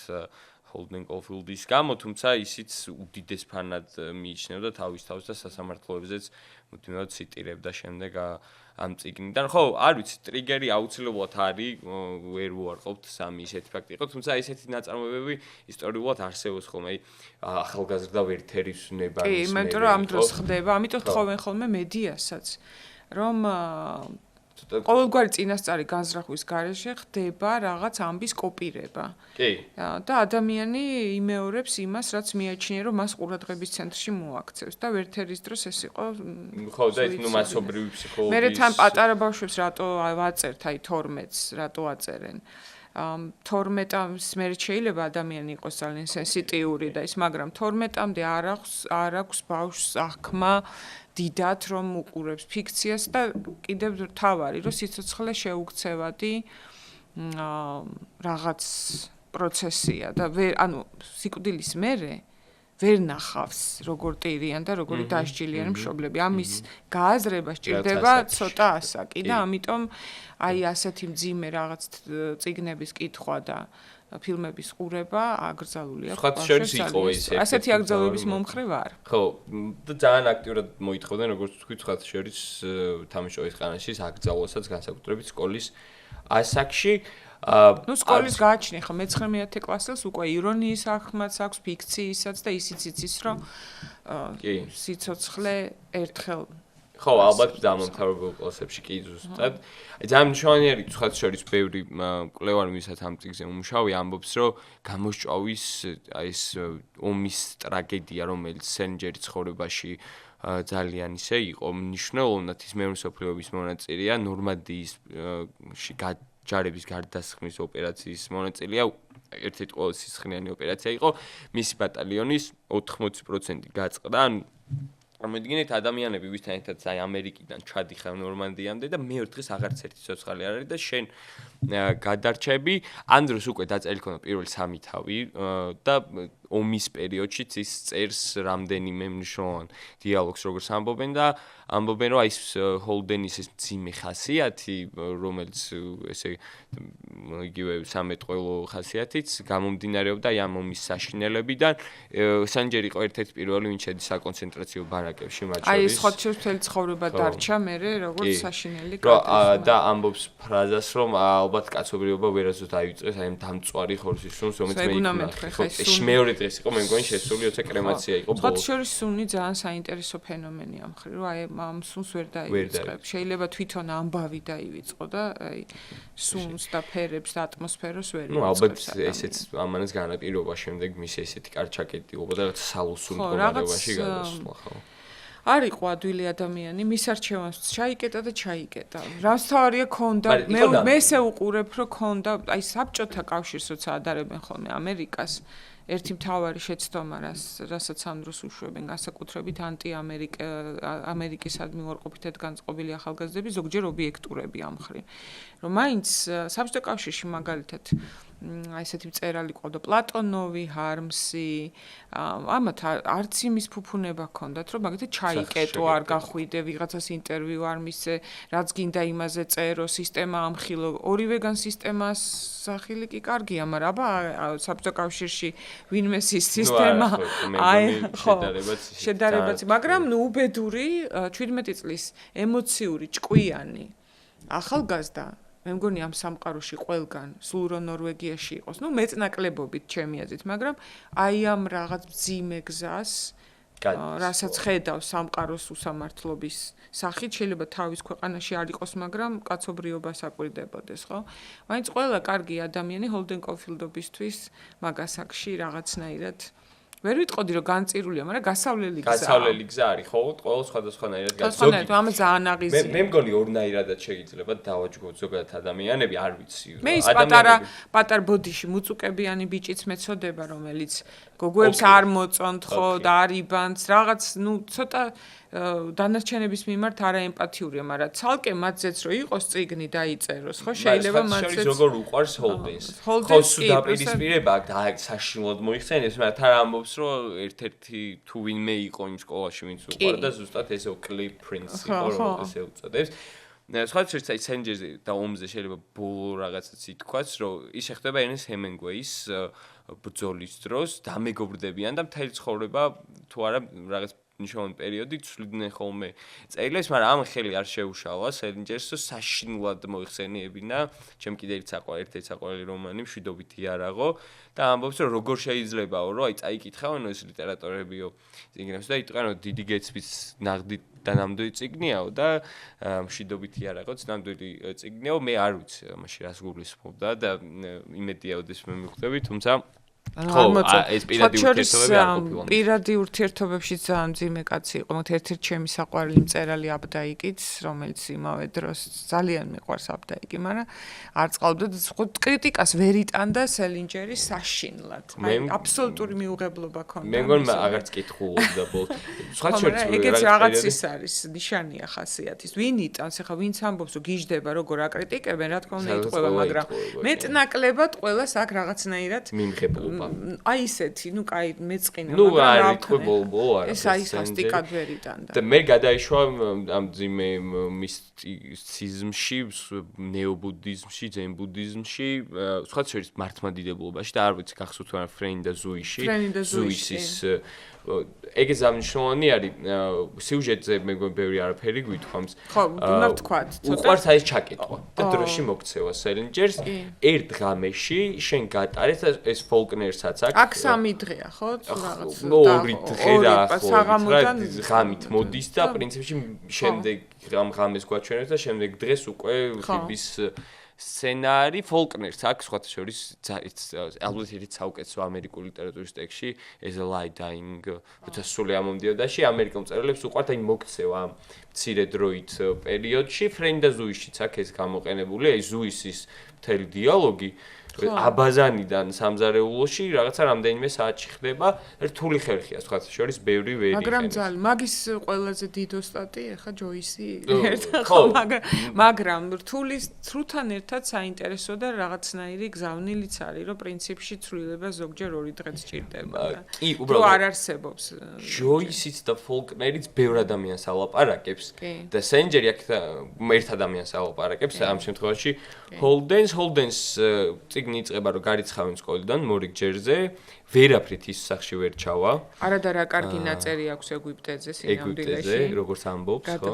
Holden Caulfieldis გამო, თუმცა ისიც უდიდეს ფანად მიიჩნევდა თავის თავს და სასამართლოებზეც მუდმივად ციტირებდა შემდეგ ამ წიგნიდან. ხო, არ ვიცი, ტრიგერი აუცილებლად არის, ვერ ვუარყოფთ სამი ისეთი ფაქტი იყო, თუმცა ესეთი ნაწარმოებები ისტორიულად არსებობს ხოლმე, ახალგაზრდა ვერთერის ნება. კი, იმიტომ რომ ამ დროს ხდება, ამიტომ თხოვენ ხოლმე მედიასაც, რომ ყოველგვარი წინასწარი განზრახვის გარეშე ხდება რაღაც ამბის კოპირება. კი. და ადამიანი იმეორებს იმას, რაც მიაჩნია, რომ მას ყურადღების ცენტრში მოაქცევს და ვერთერის დროს ეს იყო ხო, და ეს მასობრივი ფსიქოლოგიის. მე თან პატარა ბავშვებს რატო ვაწერთ, აი 12-ს რატო აწერენ. 12-ს მე შეიძლება ადამიანი იყოს ძალიან სენსიტიური და ის, მაგრამ 12-მდე არ აქვს ბავშვს აღქმა დიდად რომ უყურებს ფიქციას და კიდევ თავარი რომ სიცოცხლე შეუქცევადი რაღაც პროცესია და ანუ სიკვდილის მერე ვერ ნახავს როგორ ტირიან და როგორი დასჯილიანი მშობლები. ამის გააზრება სჭირდება ცოტა ასაკი და ამიტომ აი ასეთი მძიმე რაღაც წიგნების კითხვა და ფილმების ყურება აკრძალულია. სხვათა შორის იყო ეს ასეთი აკრძალვების მომხრე ვარ. ხო, და ძალიან აქტიურად მოითხოვდნენ, როგორც თქვით, სხვათა შორის თამაშობის ყანაშის აკრძალვასაც განსაკუთრებით სკოლის ასაკში. ნუ სკოლის გააჩნია ხო მე-19 კლასელს უკვე ირონიის აღქმაც აქვს, ფიქციისაც და ისიც იცის, რომ სიცოცხლე ერთხელ ხო, ალბათ დამამთავრებელ კლასებში კი ზუსტად. ძალიან მნიშვნელოვანია სხვათა შორის ბევრი მკვლევარი, ვისაც ამ წიგნზე უმუშავია, ამბობს, რომ გამოსჭავის ეს ომის ტრაგედია, რომელიც სენჯერის ცხოვრებაში ძალიან ისე იყო მნიშვნელოვნად ის მეორე მსოფლიო ომის მონაწილეა, ნორმანდიაში ჯარების გარდასხმის ოპერაციის მონაწილეა, ერთ-ერთი ყველაზე სისხლიანი ოპერაცია იყო, მისი ბატალიონის 80% გაწყდა, ანუ წარმოიდგინეთ ადამიანები ვისთან ერთად აი ამერიკიდან ჩადიხარ ნორმანდიამდე და მეორე დღეს აღარც ერთი ცოცხალი არ არის და შენ გადარჩები ამ დროს უკვე დაწერილი ქონა პირველი 3 თავი და ომის პერიოდშიც ის წერს რამდენიმე მნიშვნელოვან დიალოგს როგორც ამბობენ და ამბობენ რომ აი ეს ჰოლდენის ეს მძიმე ხასიათი რომელიც ესე იგივე სამეთყველო ხასიათიც გამომდინარეობდა ამ ომის საშინელებიდან სანჯერი იყო ერთ-ერთი პირველი ვინც შედის საკონცენტრაციო ბარაკებში მათ შორის აი ეს ხოთშორის მთელი ცხოვრება დარჩა მერე როგორც საშინელი კატა და ამბობს ფრაზას რომ ალბათ კაცობრიობა ვერასდროს დაივიწყეს აი ამ დამწვარი ხორცის სუნს რომელიც მე იქნა მეორე დღეს იყო მე მგონი შესული როცა კრემაცია იყო ბოლოს ხოთშორის სუნი ძალიან საინტერესო ფენომენია მხრივ რომ აი ამ სუნს ვერ დაივიწყებ შეიძლება თვითონ ამბავი დაივიწყო და აი სუნს და ფერებს და ატმოსფეროს ვერ იწყებს. ნუ ალბათ ესეც ამანაც განაპირობა შემდეგ მის ესეთი კარჩაკეტილობა და რაც სალუსურ მდგომარეობაში გადასვლა ხო. არ იყო ადვილი ადამიანი, მის არჩევანს ჩაიკეტა და ჩაიკეტა. რასთავარია ქონდა, მე ესე უყურებ, რომ ქონდა, აი საბჭოთა კავშირს როცა ადარებენ ხოლმე ამერიკას, ერთი მთავარი შეცდომა, რასაც ამ დროს უშვებენ, განსაკუთრებით ამერიკისადმი უარყოფითად განწყობილი ახალგაზრდები, ზოგჯერ ობიექტურები ამ მხრივ. რომ მაინც საბჭოთა კავშირში მაგალითად აი ესეთი მწერალი ყავდა პლატონოვი, ჰარმსი, ამათ არც იმის ფუფუნება ჰქონდათ, რომ მაგათი ჩაიკეტო, არ გახვიდე, ვიღაცას ინტერვიუ არ მისცე, რაც გინდა იმაზე წერო, სისტემა ამხილო, ორივეგან სისტემას სახილი კი კარგია, მაგრამ აბა საბჭოთა კავშირში ვინმეს ის სისტემა შედარებაც, მაგრამ ნუ უბედური 17 წლის ემოციური ჭკვიანი ახალგაზრდა მე მგონი ამ სამყაროში ყველგან სულ რო ნორვეგიაში იყოს, ნუ მეწნაკლებობით ჩემი აზრით, მაგრამ აი ამ რაღაც მძიმე გზას, რასაც ხედავს სამყაროს უსამართლობის სახით, შეიძლება თავის ქვეყანაში არ იყოს, მაგრამ კაცობრიობას აკვირდებოდეს, ხო? მაინც ყველა კარგი ადამიანი ჰოლდენ კოფილდობისთვის მაგასაკში რაღაცნაირად ვერ ვიტყოდი რომ განწირულია, მაგრამ გასავლელი გზა არის, ხო? ყველა სხვადასხვანაირად გასწორებით, ამას ძალიან აღიზია. მე მგონი ორნაირადაც შეიძლება დავაჯგოთ ზოგადად ადამიანები, არ ვიცი. მე ის პატარ ბოდიში მუწუკებიანი ბიჭიც მეწოდება, რომელიც გოგოებს არ მოწონთ, ხო, და არ იბანს, რაღაც, ნუ ცოტა დანარჩენების მიმართ არაემპათიურია, მაგრამ ცალკე მათზეც რო იყოს წიგნი დაიწეროს, ხო, შეიძლება მათზეც როგორ უყვარს ჰოლდენს. ხო, სულ დაპირისპირება აქვს და საშინლად მოიხსენებს, მაგრამ თან ამბობს, რომ ერთ-ერთი თუ ვინმე იყო იმ სკოლაში, ვინც უყვარდა, ზუსტად ესე კლიპ პრინცი, ხო, ესე უწოდებს. სხვადასხვა აი სენჯერზე და ომზე შეიძლება ბოლო რაღაცაც ითქვას, რომ ის ეხება ერნესტ ჰემინგვეის ბრძოლის დროს დამეგობრდებიან და მთელი ცხოვრება თუ არა რაღაც ნიშნავენ პერიოდი ცვლიდნენ ხოლმე წერილებს, მაგრამ ამ ხელი არ შეუშალა სელინჯერს, რომ საშინლად მოიხსენიებინა, ჩემ კიდე ერთ-ერთი საყვარელი რომანი მშვიდობითი იარაღო და ამბობს, რომ როგორ შეიძლებაო, რომ აი წაიკითხავენ ეს ლიტერატორებიო წიგნებს და იტყვიან, რომ დიდი გეცბის ნაღდი და ნამდვილი წიგნიაო და მშვიდობითი იარაღოც ნამდვილი წიგნიაო, მე არ ვიცი მაშინ რას გულისხმობდა და იმედია ოდეს მე მიხვდები, თუმცა ხო, ეს პირადი ურთიერთობები არ ყოფილა. პირადი ურთიერთობებში ძალიან მძიმე კაცი იყო, მაგრამ ერთ-ერთი ჩემი საყვარელი მწერალი აბდაიკიც, რომელიც იმავე დროს ძალიან მიყვარს აბდაიკი, მაგრამ არ წყალობდა და კრიტიკას ვერ იტანდა სელინჯერი საშინლად. აი, აბსოლუტური მიუღებლობა ჰქონდა. მე მგონი აღარც კითხულობდა ბოლოს. სხვა შორს ეგეც რაღაც ის არის, ნიშანია ხასიათის. ვინ იტანს, ახლა ვინც ამბობს, რომ გიждდება, როგორ აკრიტიკებენ, რა თქმა უნდა იტყვება, მაგრამ მეტნაკლებად ყველას აქ რაღაცნაირად მიმღებლობა. აი ისეთი, ნუ კაი, მეწყინა, მაგრამ რა ვიტყვი ბოლო არა. ეს აი სასტიკად ვერ იტანდა. და მე გადაიშვა ამ ძიმე მისტიციზმში, ნეობუდიზმში, ძენ-ბუდიზმში, სხვა შორის მართლმადიდებლობაში და არ ვიცი გახსოვთ თუ არა ფრეინ და ზუიში. ზუისის ეგეც ამნიშნულოვანი არის სიუჟეტზე მე მგონი ბევრი არაფერი გვითხოვს. ხო, უნდა ვთქვათ, ცოტა. უყვარს აი ეს ჩაკეტვა და დროში მოქცევა სელინჯერს ერთ ღამეში შენ გატარეთ ეს ფოლკნერსაც აქვს. აქ 3 დღეა, ხო? რაღაც 2 დღე და ღამით მოდის და პრინციპში შემდეგ ამ ღამეს გვაჩვენებს და შემდეგ დღეს უკვე ხიბის სცენარი ფოლკნერს აქვს სხვათა შორის ალბათ ერთ საუკეთესო ამერიკული ლიტერატურის ტექსტში as a lie dying როცა სული ამომდიოდაში ამერიკელ მწერლებს უყვართ აი მოქცევა ამ მცირე დროით პერიოდში ფრეინ და ზუისშიც აქ ეს გამოყენებული აი ზუისის მთელი დიალოგი აბაზანიდან სამზარეულოში რაღაცა რამდენიმე საათში ხდება რთული ხერხია სხვათა შორის ბევრი ვერ იყენებს მაგის ყველაზე დიდ ოსტატი ახლა ჯოისი ხო მაგრამ რთულთან ერთად საინტერესო და რაღაცნაირი გზავნილიც არის რომ პრინციპში ცვლილება ზოგჯერ 2 დღეც ჭირდება კი უბრალოდ არ არსებობს ჯოისიც და ფოლკნერიც ბევრ ადამიანს ალაპარაკებს და სენჯერი აქ ერთ ადამიანს ალაპარაკებს ამ შემთხვევაში ჰოლდენს წიგნი იწყება რომ გარიცხავენ სკოლიდან მორიგჯერზე ვერაფრით ის სახში ვერ ჩავა არადა რა კარგი ნაწერი აქვს ეგვიპტეზე სინამდვილეში როგორც ამბობს ხო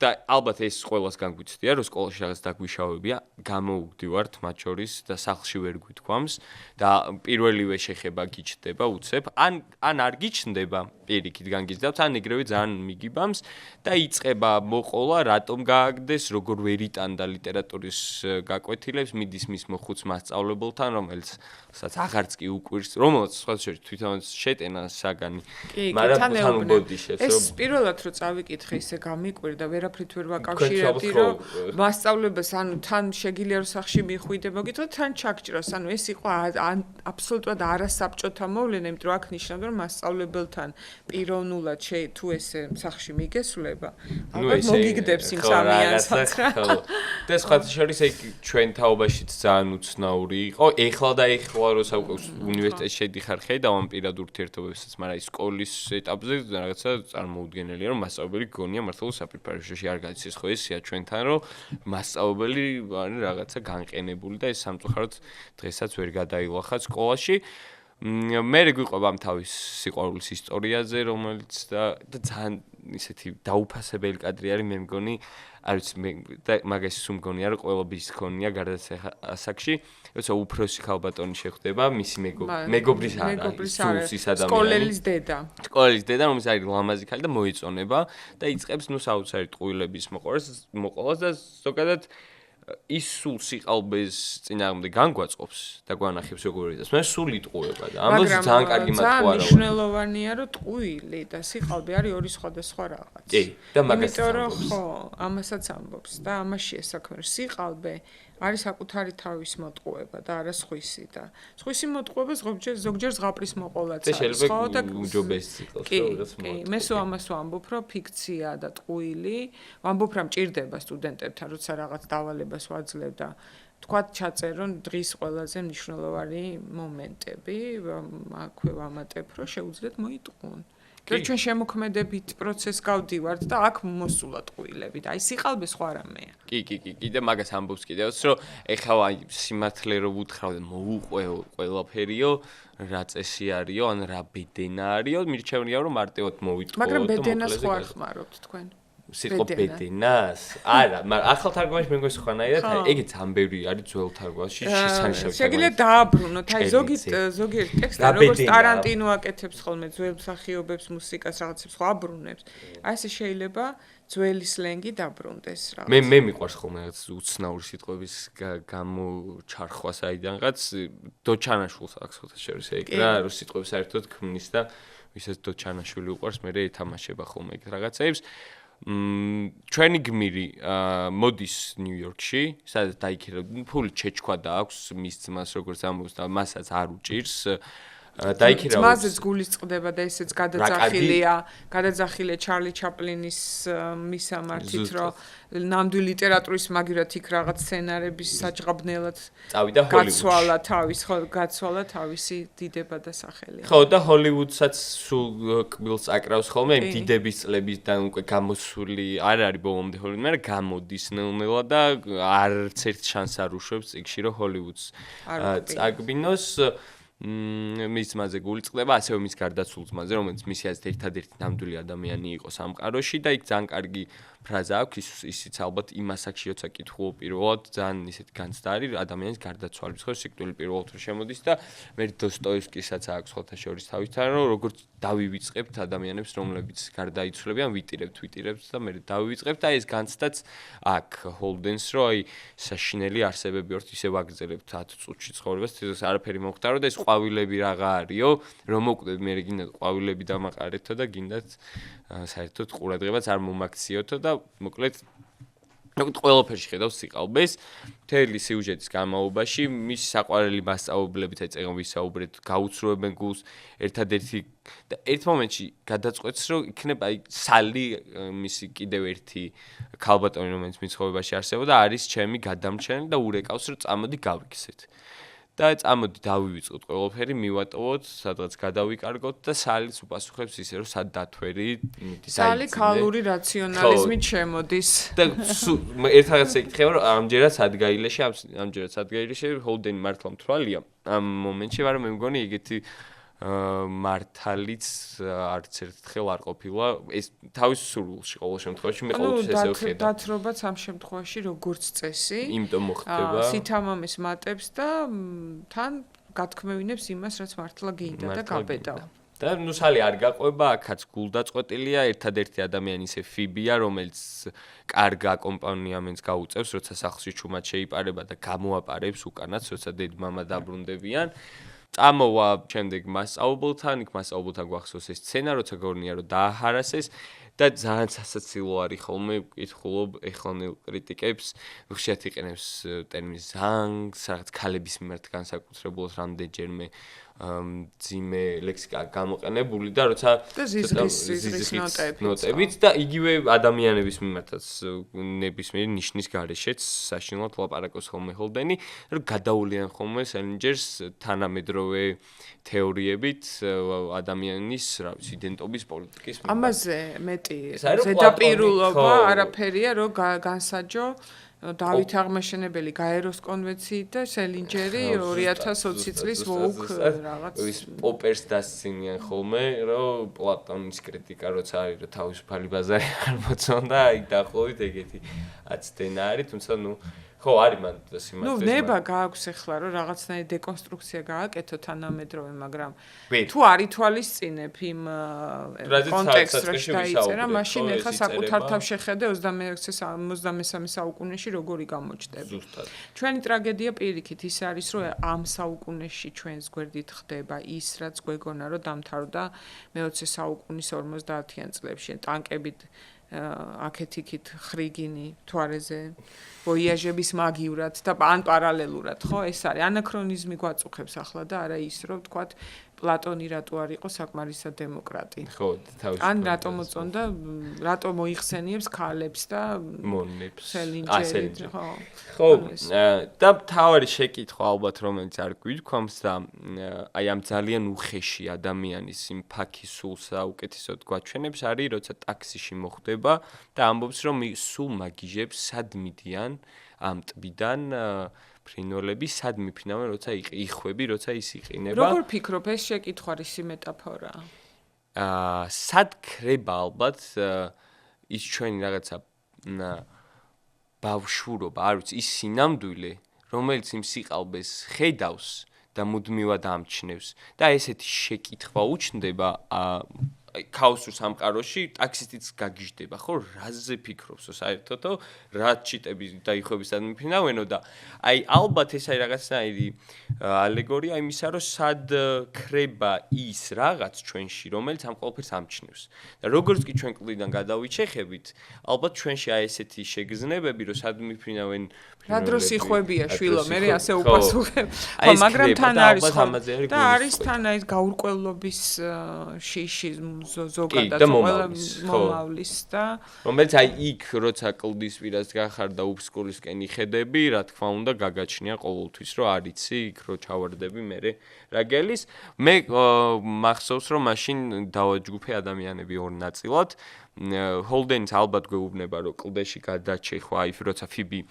და ალბათ ეს ყველას განგვიცდია რომ სკოლაში რაღაც დაგვიშავებია გამოუვდივართ მათ შორის და სახლში ვერ გვითქვამს და პირველივე შეხება გიჩნდება უცებ ან არ გიჩნდება პირიქით განგიზდავს ან ეგრევე ძალიან მიგიბამს და იწყება მოყოლა რატომ გააგდეს როგორ ვერ იტანდა ლიტერატურის გაკვეთილებს მიდის მის მოხუც მასწავლებელთან რომელიც აღარც კი უკვირს რომელსაც სხვა შორის თვითონ შეტენა საგანი მაგრამ თან უბოდიშეს რომ ეს პირველად რო წავიკითხე ისე გამიკვირდა ვერაფრით ვერ ვაკავშირებდი რომ მასწავლებლებს ანუ თან შეგიძლია რომ სახში მიხვიდე მოგითხრა თან ჩაგჭროს ანუ ეს იყო აბსოლუტურად არასაბჭოთა მოვლენა იმიტომ რომ აქ ნიშნავდა რომ მასწავლებელთან პიროვნულად თუ ესე სახში მიგესვლება ალბათ მოგიგდებს იმ სამიანსაც რა და სხვათა შორის ეგ ჩვენ თაობაშიც ძალიან უცნაური იყო. ეხლა რო საუკეთესო უნივერსიტეტში შედიხარ ხედავ ამ პირად ურთიერთობებსაც, მაგრამ ის სკოლის ეტაპზე რაღაცა წარმოუდგენელია, რომ მასწავლებელი გონია მართლა საპირფარეშოში არ გაიცეს ხო ესია ჩვენთან, რომ მასწავლებელი არის რაღაცა განყენებული და ეს სამწუხაროდ დღესაც ვერ გადაილახა სკოლაში. მე გვიყვება ამ თავის სიყვარულის ისტორიაზე, რომელიც და ძალიან ისეთი დაუფასებელი კადრი არის, მე მგონი, არ ვიცი, და მაგას უმგონია, რომ ყველა ბიჭს ქონია გარდაცვალების ასაკში, როცა უფროსი ქალბატონი შეხვდება, მისი მეგობრის არა, სულს ის ადამიანი. სკოლელის დედა. სკოლელის დედა, რომელიც არის ლამაზი ქალი და მოიწონება და იწყებს საოცარი ტყუილების მოყოლას და ზოგადად ის სულ სიყალბეს წინააღმდეგ განგვაწყობს და გვანახებს როგორ არის. მე სული ტყუება და ამას ძალიან კარგი მათყუარა. ძალიან მნიშვნელოვანია, რომ ტყუილი და სიყალბე არის ორი სხვადასხვა რაღაც. კი, და მაგას იმიტომ რომ ხო, ამასაც ამბობს და ამაშია საქმე. სიყალბე არის საკუთარი თავის მოტყუება და არა სხვისი და სხვისი მოტყუება ზოგჯერ ზღაპრის მოყოლაც არის, ხო და უჯობესი იყოს რაღაც მოტყუება. მე სულ ამას ვამბობ, რომ ფიქცია და ტყუილი, ვამბობ, რომ ჭირდება სტუდენტებთან, როცა რაღაც დავალებას ვაძლევ და თქვათ ჩაწერონ დღის ყველაზე მნიშვნელოვანი მომენტები, აქვე ვამატებ, რომ შეუძლიათ მოიტყუონ. და ჩვენ შემოქმედებით პროცესს გავდივართ და აქ მოსულა ტყუილები და აი სიყალბე სხვა რამეა. კი და მაგას ამბობს კიდევაც რომ ეხლა აი სიმართლე რო ვუთხრავ და მოუყვეო ყველაფერიო რა წესი არისო ან რა ბედენა არისო მირჩევნია რომ მარტივად მოვიტყუო მაგრამ ბედენას ხო არ ხმარობთ თქვენ? სიტყვა ბედენას? არა, მაგრამ ახალ თარგმანში მე მგონი სხვანაირად, ეგეც ამბევრი არის ძველ თარგმანში შესანიშნავი. შეგიძლიათ დააბრუნოთ, აი ზოგიერთ ტექსტში როგორც ტარანტინო აკეთებს ხოლმე ძველ მსახიობებს, მუსიკას, რაღაცებს ხო აბრუნებს. აი ესე შეიძლება ძველი სლენგი დაბრუნდეს რაღაც. მე მიყვარს ხოლმე რაღაც უცნაური სიტყვების გამოჩარხვა საიდანღაც დოჩანაშვილს აქვს ხოთა შორის ეგ რა, რომ სიტყვებს საერთოდ ქმნის და ვისაც დოჩანაშვილი უყვარს, მე ეთამაშება ხოლმე ეგ რაღაცებს. ჩვენი გმირი მოდის ნიუ-იორკში, სადაც დაიქირავ, ფული ჩეჩქვა და აქვს მის ძმას, როგორც ამბობს და მასაც არ უჭირს. დაიქირავ. ძმაზეც გულისწყდება და ესეც გადაძახილია ჩარლი ჩაპლინის მისამართით, რომ ნამდვილი ლიტერატურის მაგივრად იქ რაღაც სცენარების საჭღაბნელად წავიდა ჰოლივუდში. გაცვალა თავისი დიდება და სახელი. ხო და ჰოლივუდსაც სულ კბილს აკრავს ხოლმე იმ დიდების წლებიდან უკვე გამოსული არ არის ბოლომდე ჰოლივუდი, მაგრამ გამოდის ნელ-ნელა და არც ერთ შანსს არ უშვებს წიგში რომ ჰოლივუდს წაგბინოს. მის ძმაზე გულისწყდება, ასევე მის გარდაცულ ძმაზე, რომელიც მისი აზრით ერთადერთი ნამდვილი ადამიანი იყო სამყაროში და იქ ძალიან კარგი ფრაზა აქვს, ისიც ალბათ იმ ასაკში როცა კითხულობ პირველად ძალიან ისეთი განცდა არის ადამიანის გარდაცვალების ხო სიკვდილი პირველად რო შემოდის და მე დოსტოევსკისაც აქვს ხოთა შორის თავისთან რომ როგორც დავივიწყებთ ადამიანებს რომლებიც გარდაიცვლებიან ვიტირებთ და მე დავივიწყებთ და ეს განცდაც აქ ჰოლდენს რომ აი საშინელი არსებები ვართ ისე ვაგრძელებთ 10 წუთში ცხოვრებას თითქოს არაფერი მომხდარო და ეს ყვავილები რაღა არისო რომ მოკვდეთ მე გინდათ ყვავილები დამაყარეთო და გინდათ საერთოდ ყურადღებაც არ მომაქციოთო და მოკლედ ყველაფერში ხედავს სიყალბეს მთელი სიუჟეტის განმავლობაში მის საყვარელი მასწავლებლებიც ეწევიან ვისაუბრეთ გაუცრუებენ გულს ერთადერთი და ერთ მომენტში გადაწყვეტს რომ იქნება აი სალი მისი კიდევ ერთი ქალბატონი რომელიც მის ცხოვრებაში არსებობდა არის ჩემი გადამრჩენი და ურეკავს რომ წამოდი გავიქცეთ და წამოდი დავივიწყოთ ყველაფერი მივატოვოთ სადღაც გადავიკარგოთ და სალის უპასუხებს ისე რომ სად დათვერი სალი ქალური რაციონალიზმით შემოდის და ერთ რაღაცა ეკითხება რომ ამჯერად სადგაილეში ჰოლდენი მართლა მთვალია ამ მომენტში მაგრამ მე მგონი ეგეთი მართალიც არც ერთხელ არ ყოფილა ეს თავის სურვილში ყოველ შემთხვევაში მე ყოველთვის ესე ვხედავ დათრობაც ამ შემთხვევაში როგორც წესი იმიტომ მოხდება სითამამის მატებს და თან გათქმევინებს იმას რაც მართლა გინდა და გაბედავა და ნუ სალი არ გაყვება აქაც გულდაწყვეტილია ერთადერთი ადამიანი ისე ფიბია რომელიც კარგ აკომპანიამენტს გაუწევს როცა სახლში ჩუმად შეიპარება და გამოაპარებს უკანაც როცა დედ-მამა დაბრუნდებიან წამოვა შემდეგ მასწავლებელთან, იქ მასწავლებელთან გვახსოვს ეს სცენა, როცა გორნია რომ დააჰარასეს და ძალიან სასაცილო არის ხოლმე ვკითხულობ ეხლონელ კრიტიკებს, ხშირად იყენებს ტერმინს ზანგს, რაღაც ქალების მიმართ განსაკუთრებულად რამდენჯერმე ძიმე ლექსიკა გამოყენებული და როცა ზიზღის ნოტებით და იგივე ადამიანების მიმართაც ნებისმიერი ნიშნის გარეშეც საშინლად ლაპარაკობს ხოლმე ჰოლდენი, რომ გადაულიან ხოლმე სელინჯერს თანამედროვე თეორიებით ადამიანის, რა ვიცი, იდენტობის პოლიტიკის მიმართ. ამაზე მეტი ზედაპირულობა არაფერია, რომ განსაჯო დავით აღმაშენებელი გაეროს კონვენციით და სელინჯერი 2020 წლის ვოუქ რაღაც ის პოპერს დასცინიან ხოლმე, რომ პლატონის კრიტიკა როცა არის, რომ თავისუფალი ბაზარი არ მოწონდა, იქ დაახლოებით ეგეთი აცდენა არის, თუმცა ხო არის მან სიმართლე. ნება გააქვს ახლა რომ რაღაცნაირი დეკონსტრუქცია გააკეთო თანამედროვე, მაგრამ თუ არ ითვალისწინებ იმ კონტექსტს რომ დაიწერა, მაშინ ახლა საკუთარ თავს შეხედე 23 საუკუნეში როგორი გამოჩნდება. ჩვენი ტრაგედია პირიქით ის არის, რომ ამ საუკუნეში ჩვენს გვერდით ხდება ის, რაც გვეგონა რომ დამთავრდა მე-20 საუკუნის 50-იან წლებში ტანკებით აქეთ-იქით ხრიგინი თვარეზე ვოიაჟების მაგივრად და ან პარალელურად, ხო, ეს არის ანაქრონიზმი გვაწუხებს ახლა და არა ის, რომ ვთქვათ პლატონი რატო არ იყო საკმარისად დემოკრატი. ხო, თავის. ან რატო მოწონდა, რატო მოიხსენიებს ქალებს და მონებს. სელინჯერით, ხო. ხო, და თავარი შეკითხვა ალბათ რომელიც არ გვიქვამს და აი ამ ძალიან უხეში ადამიანის იმ ფაქის სულს საუკეთესოდ გვაჩვენებს არის როცა ტაქსიში მოხვდება და ამბობს რომ სულ მაგიჟებს სად მიდიან ამ ტბიდან ფრინველები სად მიფრინავენ როცა იხვები როცა ის იყინება. როგორ ფიქრობ ეს შეკითხვა რისი მეტაფორაა? სად ქრება ალბათ ის ჩვენი რაღაცა ბავშვურობა, არ ვიცი, ის სინამდვილე, რომელიც იმ სიყალბეს ხედავს და მუდმივად ამჩნევს და ესეთი შეკითხვა უჩნდება ქაოსურ სამყაროში, ტაქსისტიც გაგიჟდება, ხო, რაზე ფიქრობსო საერთოდო, რა ჩიტები და იხვების ადმიფრინავენო და აი ალბათ ეს არის რაღაცნაირი ალეგორია იმისა, რომ სად ქრება ის რაღაც ჩვენში, რომელიც ამ ყველაფერს ამჩნევს. და როგორც კი ჩვენ კლდიდან გადავიჩეხებით, ალბათ ჩვენში აი ესეთი შეგრძნებები, რომ სად მიფრინავენ რა დროს იხვებია შვილო, მე ასე უპასუხებ. ხო, მაგრამ თან არის და არის თან აი გაურკვევლობის შიში ზოგადად მომავლის და რომელიც აი იქ როცა კლდის პირას გახარ და უბსკურისკენ იხედები, რა თქმა უნდა გაგაჩნია ყოველთვის რომ არიცი იქ რო ჩავარდები მე რაგელის მე მახსოვს რომ მაშინ დავაჯგუფე ადამიანები ორ ნაწილად ჰოლდენს ალბათ გვეუბნება რომ კლდეში გადაჩეხვა აი როცა ფიბი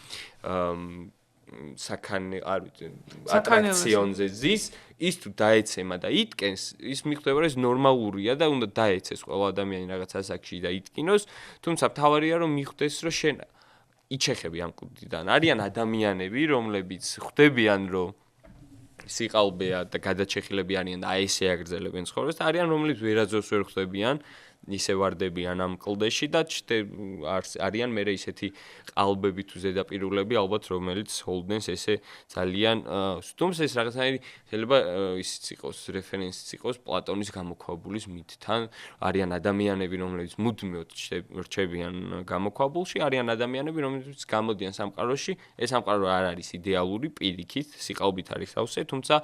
საქანე არ ვიცი ატრაქციონზე ზის ის თუ დაეცემა და იტკენს ის მიხვდება რომ ეს ნორმალურია და უნდა დაეცეს ყველა ადამიანი რაღაც ასაკში და იტკინოს თუმცა მთავარია რომ მიხვდეს რომ შენ იჩეხები ამ კლდიდან არიან ადამიანები რომლებიც ხვდებიან რომ სიყალბეა და გადაჩეხილები არიან და აი ესე აგრძელებენ ცხოვრებას და არიან რომლებიც ვერაძოს ვერ ხვდებიან ისე ვარდებიან ამ კლდეში და არიან მე ისეთი ყალბები თუ ზედაპირულები ალბათ რომელიც ჰოლდენს ესე ძალიან თუმცა ეს რაღაცნაირი შეიძლება ისიც იყოს რეფერენსიც იყოს პლატონის გამოქვაბულის მითთან არიან ადამიანები რომლებიც მუდმივად რჩებიან გამოქვაბულში არიან ადამიანები რომლებიც გამოდიან სამყაროში ეს სამყარო არ არის იდეალური პირიქით სიყალბით არის სავსე თუმცა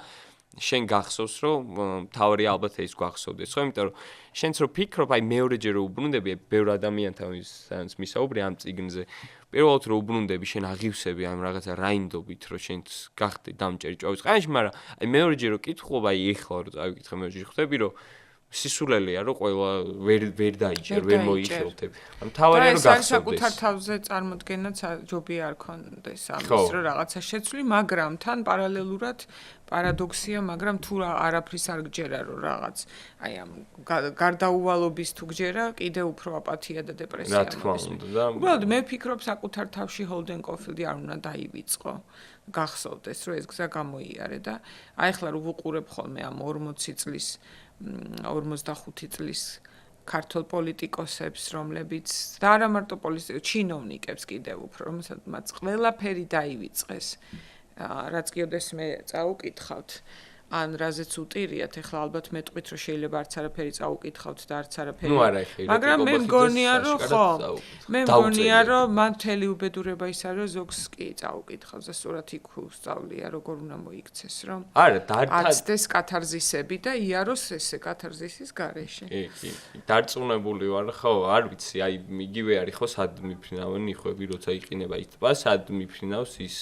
შენ გახსოვს რომ თავი ალბათ ეს გვახსოვდეს ხო იმიტომ რომ შენც რო ფიქრობ აი მეორეჯერ რო უბრუნდები ბევრ ადამიანთან ვისაც მისაუბრე ამ წიგნზე პირველად რო უბრუნდები შენ აღივსები ამ რაღაცა რაინდობით რომ შენ გახდე დამჭერი ჭვავის ყანაში მაგრამ აი მეორეჯერ რო კითხულობ აი ეხლა რო წავიკითხე მეორეჯერ ხვდები რომ სისულელეა რომ ყველა ვერ დაიჭერ ვერ მოიხელთებ ამ თავი რო გახსოვდეს საკუთარ თავზე წარმოდგენაც ჯობია არ ქონდეს ამის რომ რაღაცა შეცვლი მაგრამ თან პარალელურად პარადოქსია, მაგრამ თუ არაფრის არ გჯერა რომ რაღაც აი ამ გარდაუვალობის თუ გჯერა, კიდე უფრო აპათია და დეპრესია მოდის. უბრალოდ მე ვფიქრობ საკუთარ თავში ჰოლდენ კოფილდი არ უნდა დაივიწყო. გახსოვდეს რომ ეს გზა გამოიარე და აი ახლა რო ვუყურებ ხოლმე ამ 40 წლის 45 წლის ქართულ პოლიტიკოსებს, რომლებიც და არა მარტო ჩინოვნიკებს კიდევ უფრო, რომელსაც ყველაფერი დაივიწყეს. რაც კიდეს მე წაუკითხავთ ან რაზეც უტირიათ, ეხლა ალბათ მეტყვით რომ შეიძლება არც არაფერი წაუკითხავთ და არც არაფერი. ნუ არა ეხლა. მაგრამ მე მგონია რომ ხო. მე მგონია რომ მან მთელი უბედურება ის არის რომ ზოგს კი წაუკითხავს და სწორად იქ უსწავლია როგორ უნდა მოიქცეს რომ. არა, აცდეს კათარზისები და იაროს ესე კათარზისის გარეშე. კი. დარწმუნებული ვარ, ხო, არ ვიცი, აი იგივე არის ხო სად მიფრინავენ იხვები, როცა იყინება ის ტბა, სად მიფრინავს ის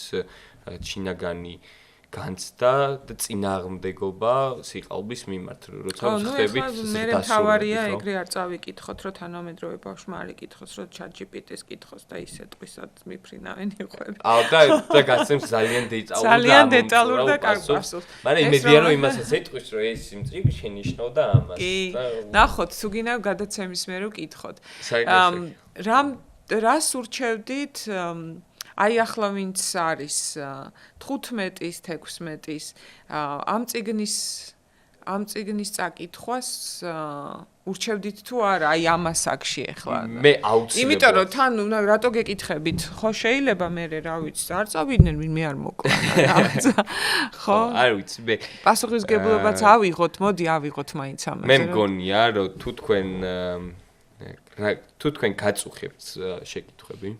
შინაგანი განცდა და წინააღმდეგობა სიყალბის მიმართ, როცა ხდებით მე თავარია ეგრე არ წავიკითხოთ, რომ თანამედროვე ბავშვმა არ იკითხოს, რომ ChatGPT-ს კითხოს და ისე ტყვისად მიფრინავენ იხვები. და გასცემს ძალიან დეტალურ და კარგ პასუხს. მაგრამ იმედია რომ იმასაც ეტყვის, რომ ეს იმ წიგნში შენიშნავდა ამას. კი, ნახოთ, თუ გინდა გადაცემის მე რომ კითხოთ. რას ურჩევდით აი ახლა ვინც არის 15-ის, 16-ის ამ წიგნის წაკითხვას ურჩევდით თუ არა აი ამას აქში ახლა მე აუცილებლად იმიტომ რომ თან რატო გეკითხებით ხო შეიძლება მე რა ვიცი არ წავიდნენ ვინმე არ მოკლა ხო არ ვიცი მე პასუხისგებლობაც ავიღოთ მოდი ავიღოთ მაინც ამაზე მე მგონია რომ თუ თქვენ გაწუხებთ შეკითხვები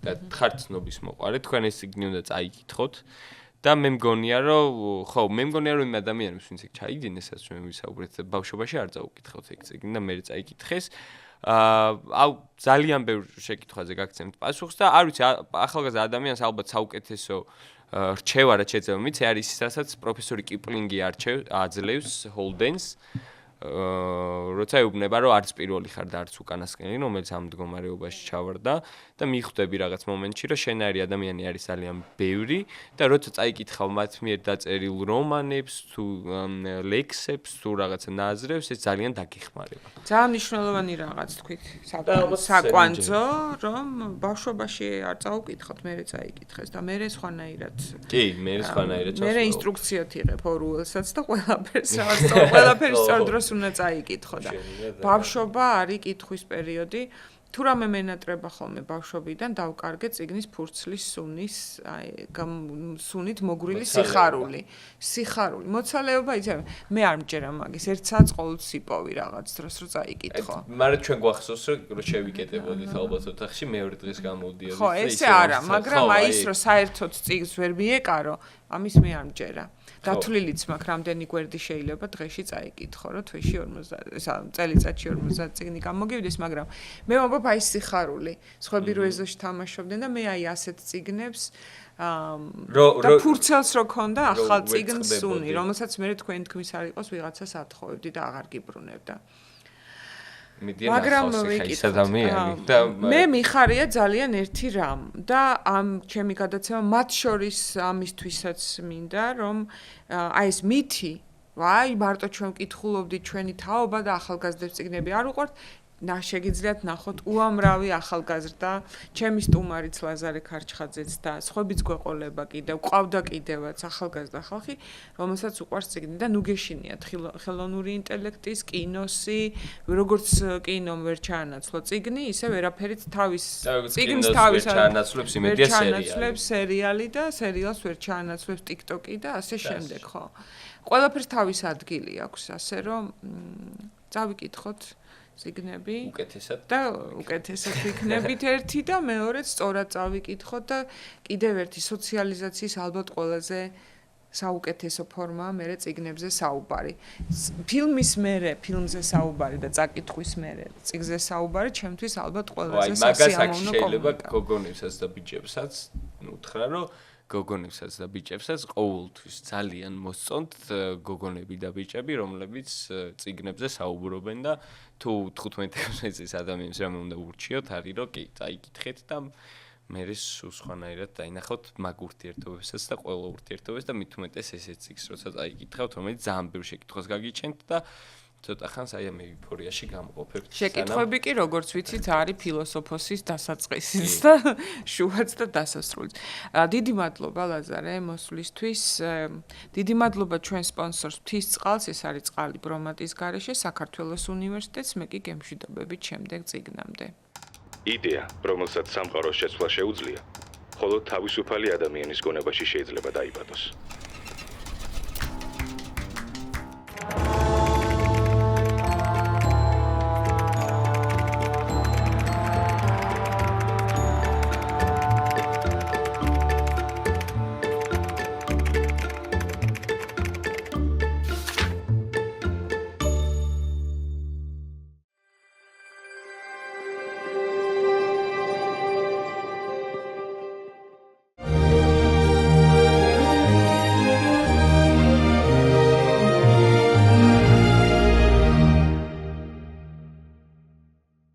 და ხართ ცნობის მოყარე, თქვენ ეს ციგნი უნდა წაიკითხოთ და მე მგონია რომ იმ ადამიანებს ვინც ეგ ჩაიდინეს, ესაც ჩვენ ვისაუბრეთ, ბავშვობაში არ წაუკითხოთ ეგ ციგნი და მე წაიკითხეს. ძალიან ბევრ შეკითხვაზე გაგცემთ პასუხს და არ ვიცი, ახალგაზრდა ადამიანს ალბათ საუკეთესო რჩევა რაც შეიძლება მიცე არის ის, რასაც პროფესორი კიპლინგი აძლევს ჰოლდენს. როცა ეუბნება რომ არც პირველი ხარ და არც უკანასკნელი რომელიც ამ მდგომარეობაში ჩავარდა და მიხვდები რაღაც მომენტში რომ შენაირი ადამიანი არის ძალიან ბევრი და როცა წაიკითხავ მათ მიერ დაწერილ რომანებს თუ ლექსებს თუ რაღაცა ნაზრევს ეს ძალიან დაგეხმარება ძალიან მნიშვნელოვანი რაღაც თქვით საკვანძო რომ ბავშვობაში არ წაუკითხოთ მე წაიკითხეს და მე სხვანაირად კი მე სხვანაირად მე ინსტრუქციად იღებ ორუელსაც და ყველაფერს სწორ დროს უნდა წაიკითხო და ბავშვობა არის კითხვის პერიოდი თუ რამე მენატრება ხოლმე ბავშვობიდან დავკარგე წიგნის ფურცლის სუნის სუნით მოგვრილი სიხარული მოცალეობა იცი მე არ მჯერა მაგის ერთ საათს ყოველთვის იპოვი რაღაც დროს რომ წაიკითხო მაგრამ ჩვენ გვახსოვს რომ შევიკეტებოდით ალბათ ოთახში მეორე დღეს გამოვდიოდით ხო ესე არა მაგრამ აი ის რომ საერთოდ წიგნს ვერ მიეკარო ამის მე არ მჯერა დათვლილიც მაქვს რამდენი გვერდი შეიძლება დღეში წაიკითხო რომ თვეში 50 წელიწადში 50 წიგნი გამოგივიდეს მაგრამ მე მომბობ აი სიხარული სხვები რო ეზოში თამაშობდნენ და მე აი ასეთ წიგნებს და ფურცელს რო ქონდა ახალ წიგნს სუნი რომელსაც მე თქვენ თქმის არ იყოს ვიღაცას ათხოვებდი და აღარ გიბრუნებდა მაგრამ მე მიხარია ძალიან ერთი რამ და ამ ჩემი გადაცემა მათ შორის ამისთვისაც მინდა რომ აი ეს მითი ვაი მარტო ჩვენ ვკითხულობდით ჩვენი თაობა და ახალგაზრდებს წიგნები არ უყვართ შეგიძლიათ ნახოთ უამრავი ახალგაზრდა ჩემი სტუმარიც ლაზარე ქარჩხაძეც და სხვებიც გვეყოლება კიდევ ყავდა კიდევაც ახალგაზრდა ხალხი რომელსაც უყვარს წიგნი და ნუ გეშინიათ ხელოვნური ინტელექტის კინოსი როგორც კინომ ვერ ჩაანაცვლა წიგნი ისე ვერაფერით თავის წიგნს თავის ჩაანაცვლებს იმედია სერიალი და სერიალს ვერ ჩაანაცვლებს TikTok-ი და ასე შემდეგ ხო ყველაფერს თავის ადგილი აქვს ასე რომ წავიკითხოთ წიგნები უკეთესად ვიქნებით ერთი და მეორეც სწორად წავიკითხოთ და კიდევ ერთი სოციალიზაციის ალბათ ყველაზე საუკეთესო ფორმაა მერე წიგნებზე საუბარი. ფილმზე საუბარი და წაკითხვის მერე წიგნზე საუბარი ჩემთვის ალბათ ყველაზე სასიამოვნო შეიძლება გოგონებსაც და ბიჭებსაც უთხრა რომ გოგონებსაც და ბიჭებსაც ყოველთვის ძალიან მოსწონთ გოგონები და ბიჭები, რომლებიც წიგნებზე საუბრობენ და თუ 15 წლის ადამიანს რამე უნდა ურჩიოთ, არის რომ კი, წაიკითხეთ და მე სხვანაირად დაინახოთ მაგ ურთიერთობებსაც და ყველა ურთიერთობებს და მით უმეტეს ესეც წიგნს, როცა წაიკითხავთ, რომელიც ძალიან ბევრ შეკითხვას გაგიჩენთ და ცოტა ხანს აი ამ ეიფორიაში გამყოფებთ. შეკითხვები კი როგორც ვიცით არის ფილოსოფოსის დასაწყისიც და შუაც და დასასრულიც. დიდი მადლობა ლაზარე მოსვლისთვის. დიდი მადლობა ჩვენ სპონსორს მთისწყალს, ეს არის წყალი ბრომატის გარეშე, საქართველოს უნივერსიტეტს, მე კი გემშვიდობებით შემდეგ წიგნამდე. იდეა, რომელსაც სამყაროს შეცვლა შეუძლია, ხოლო თავისუფალი ადამიანის გონებაში შეიძლება დაიბადოს.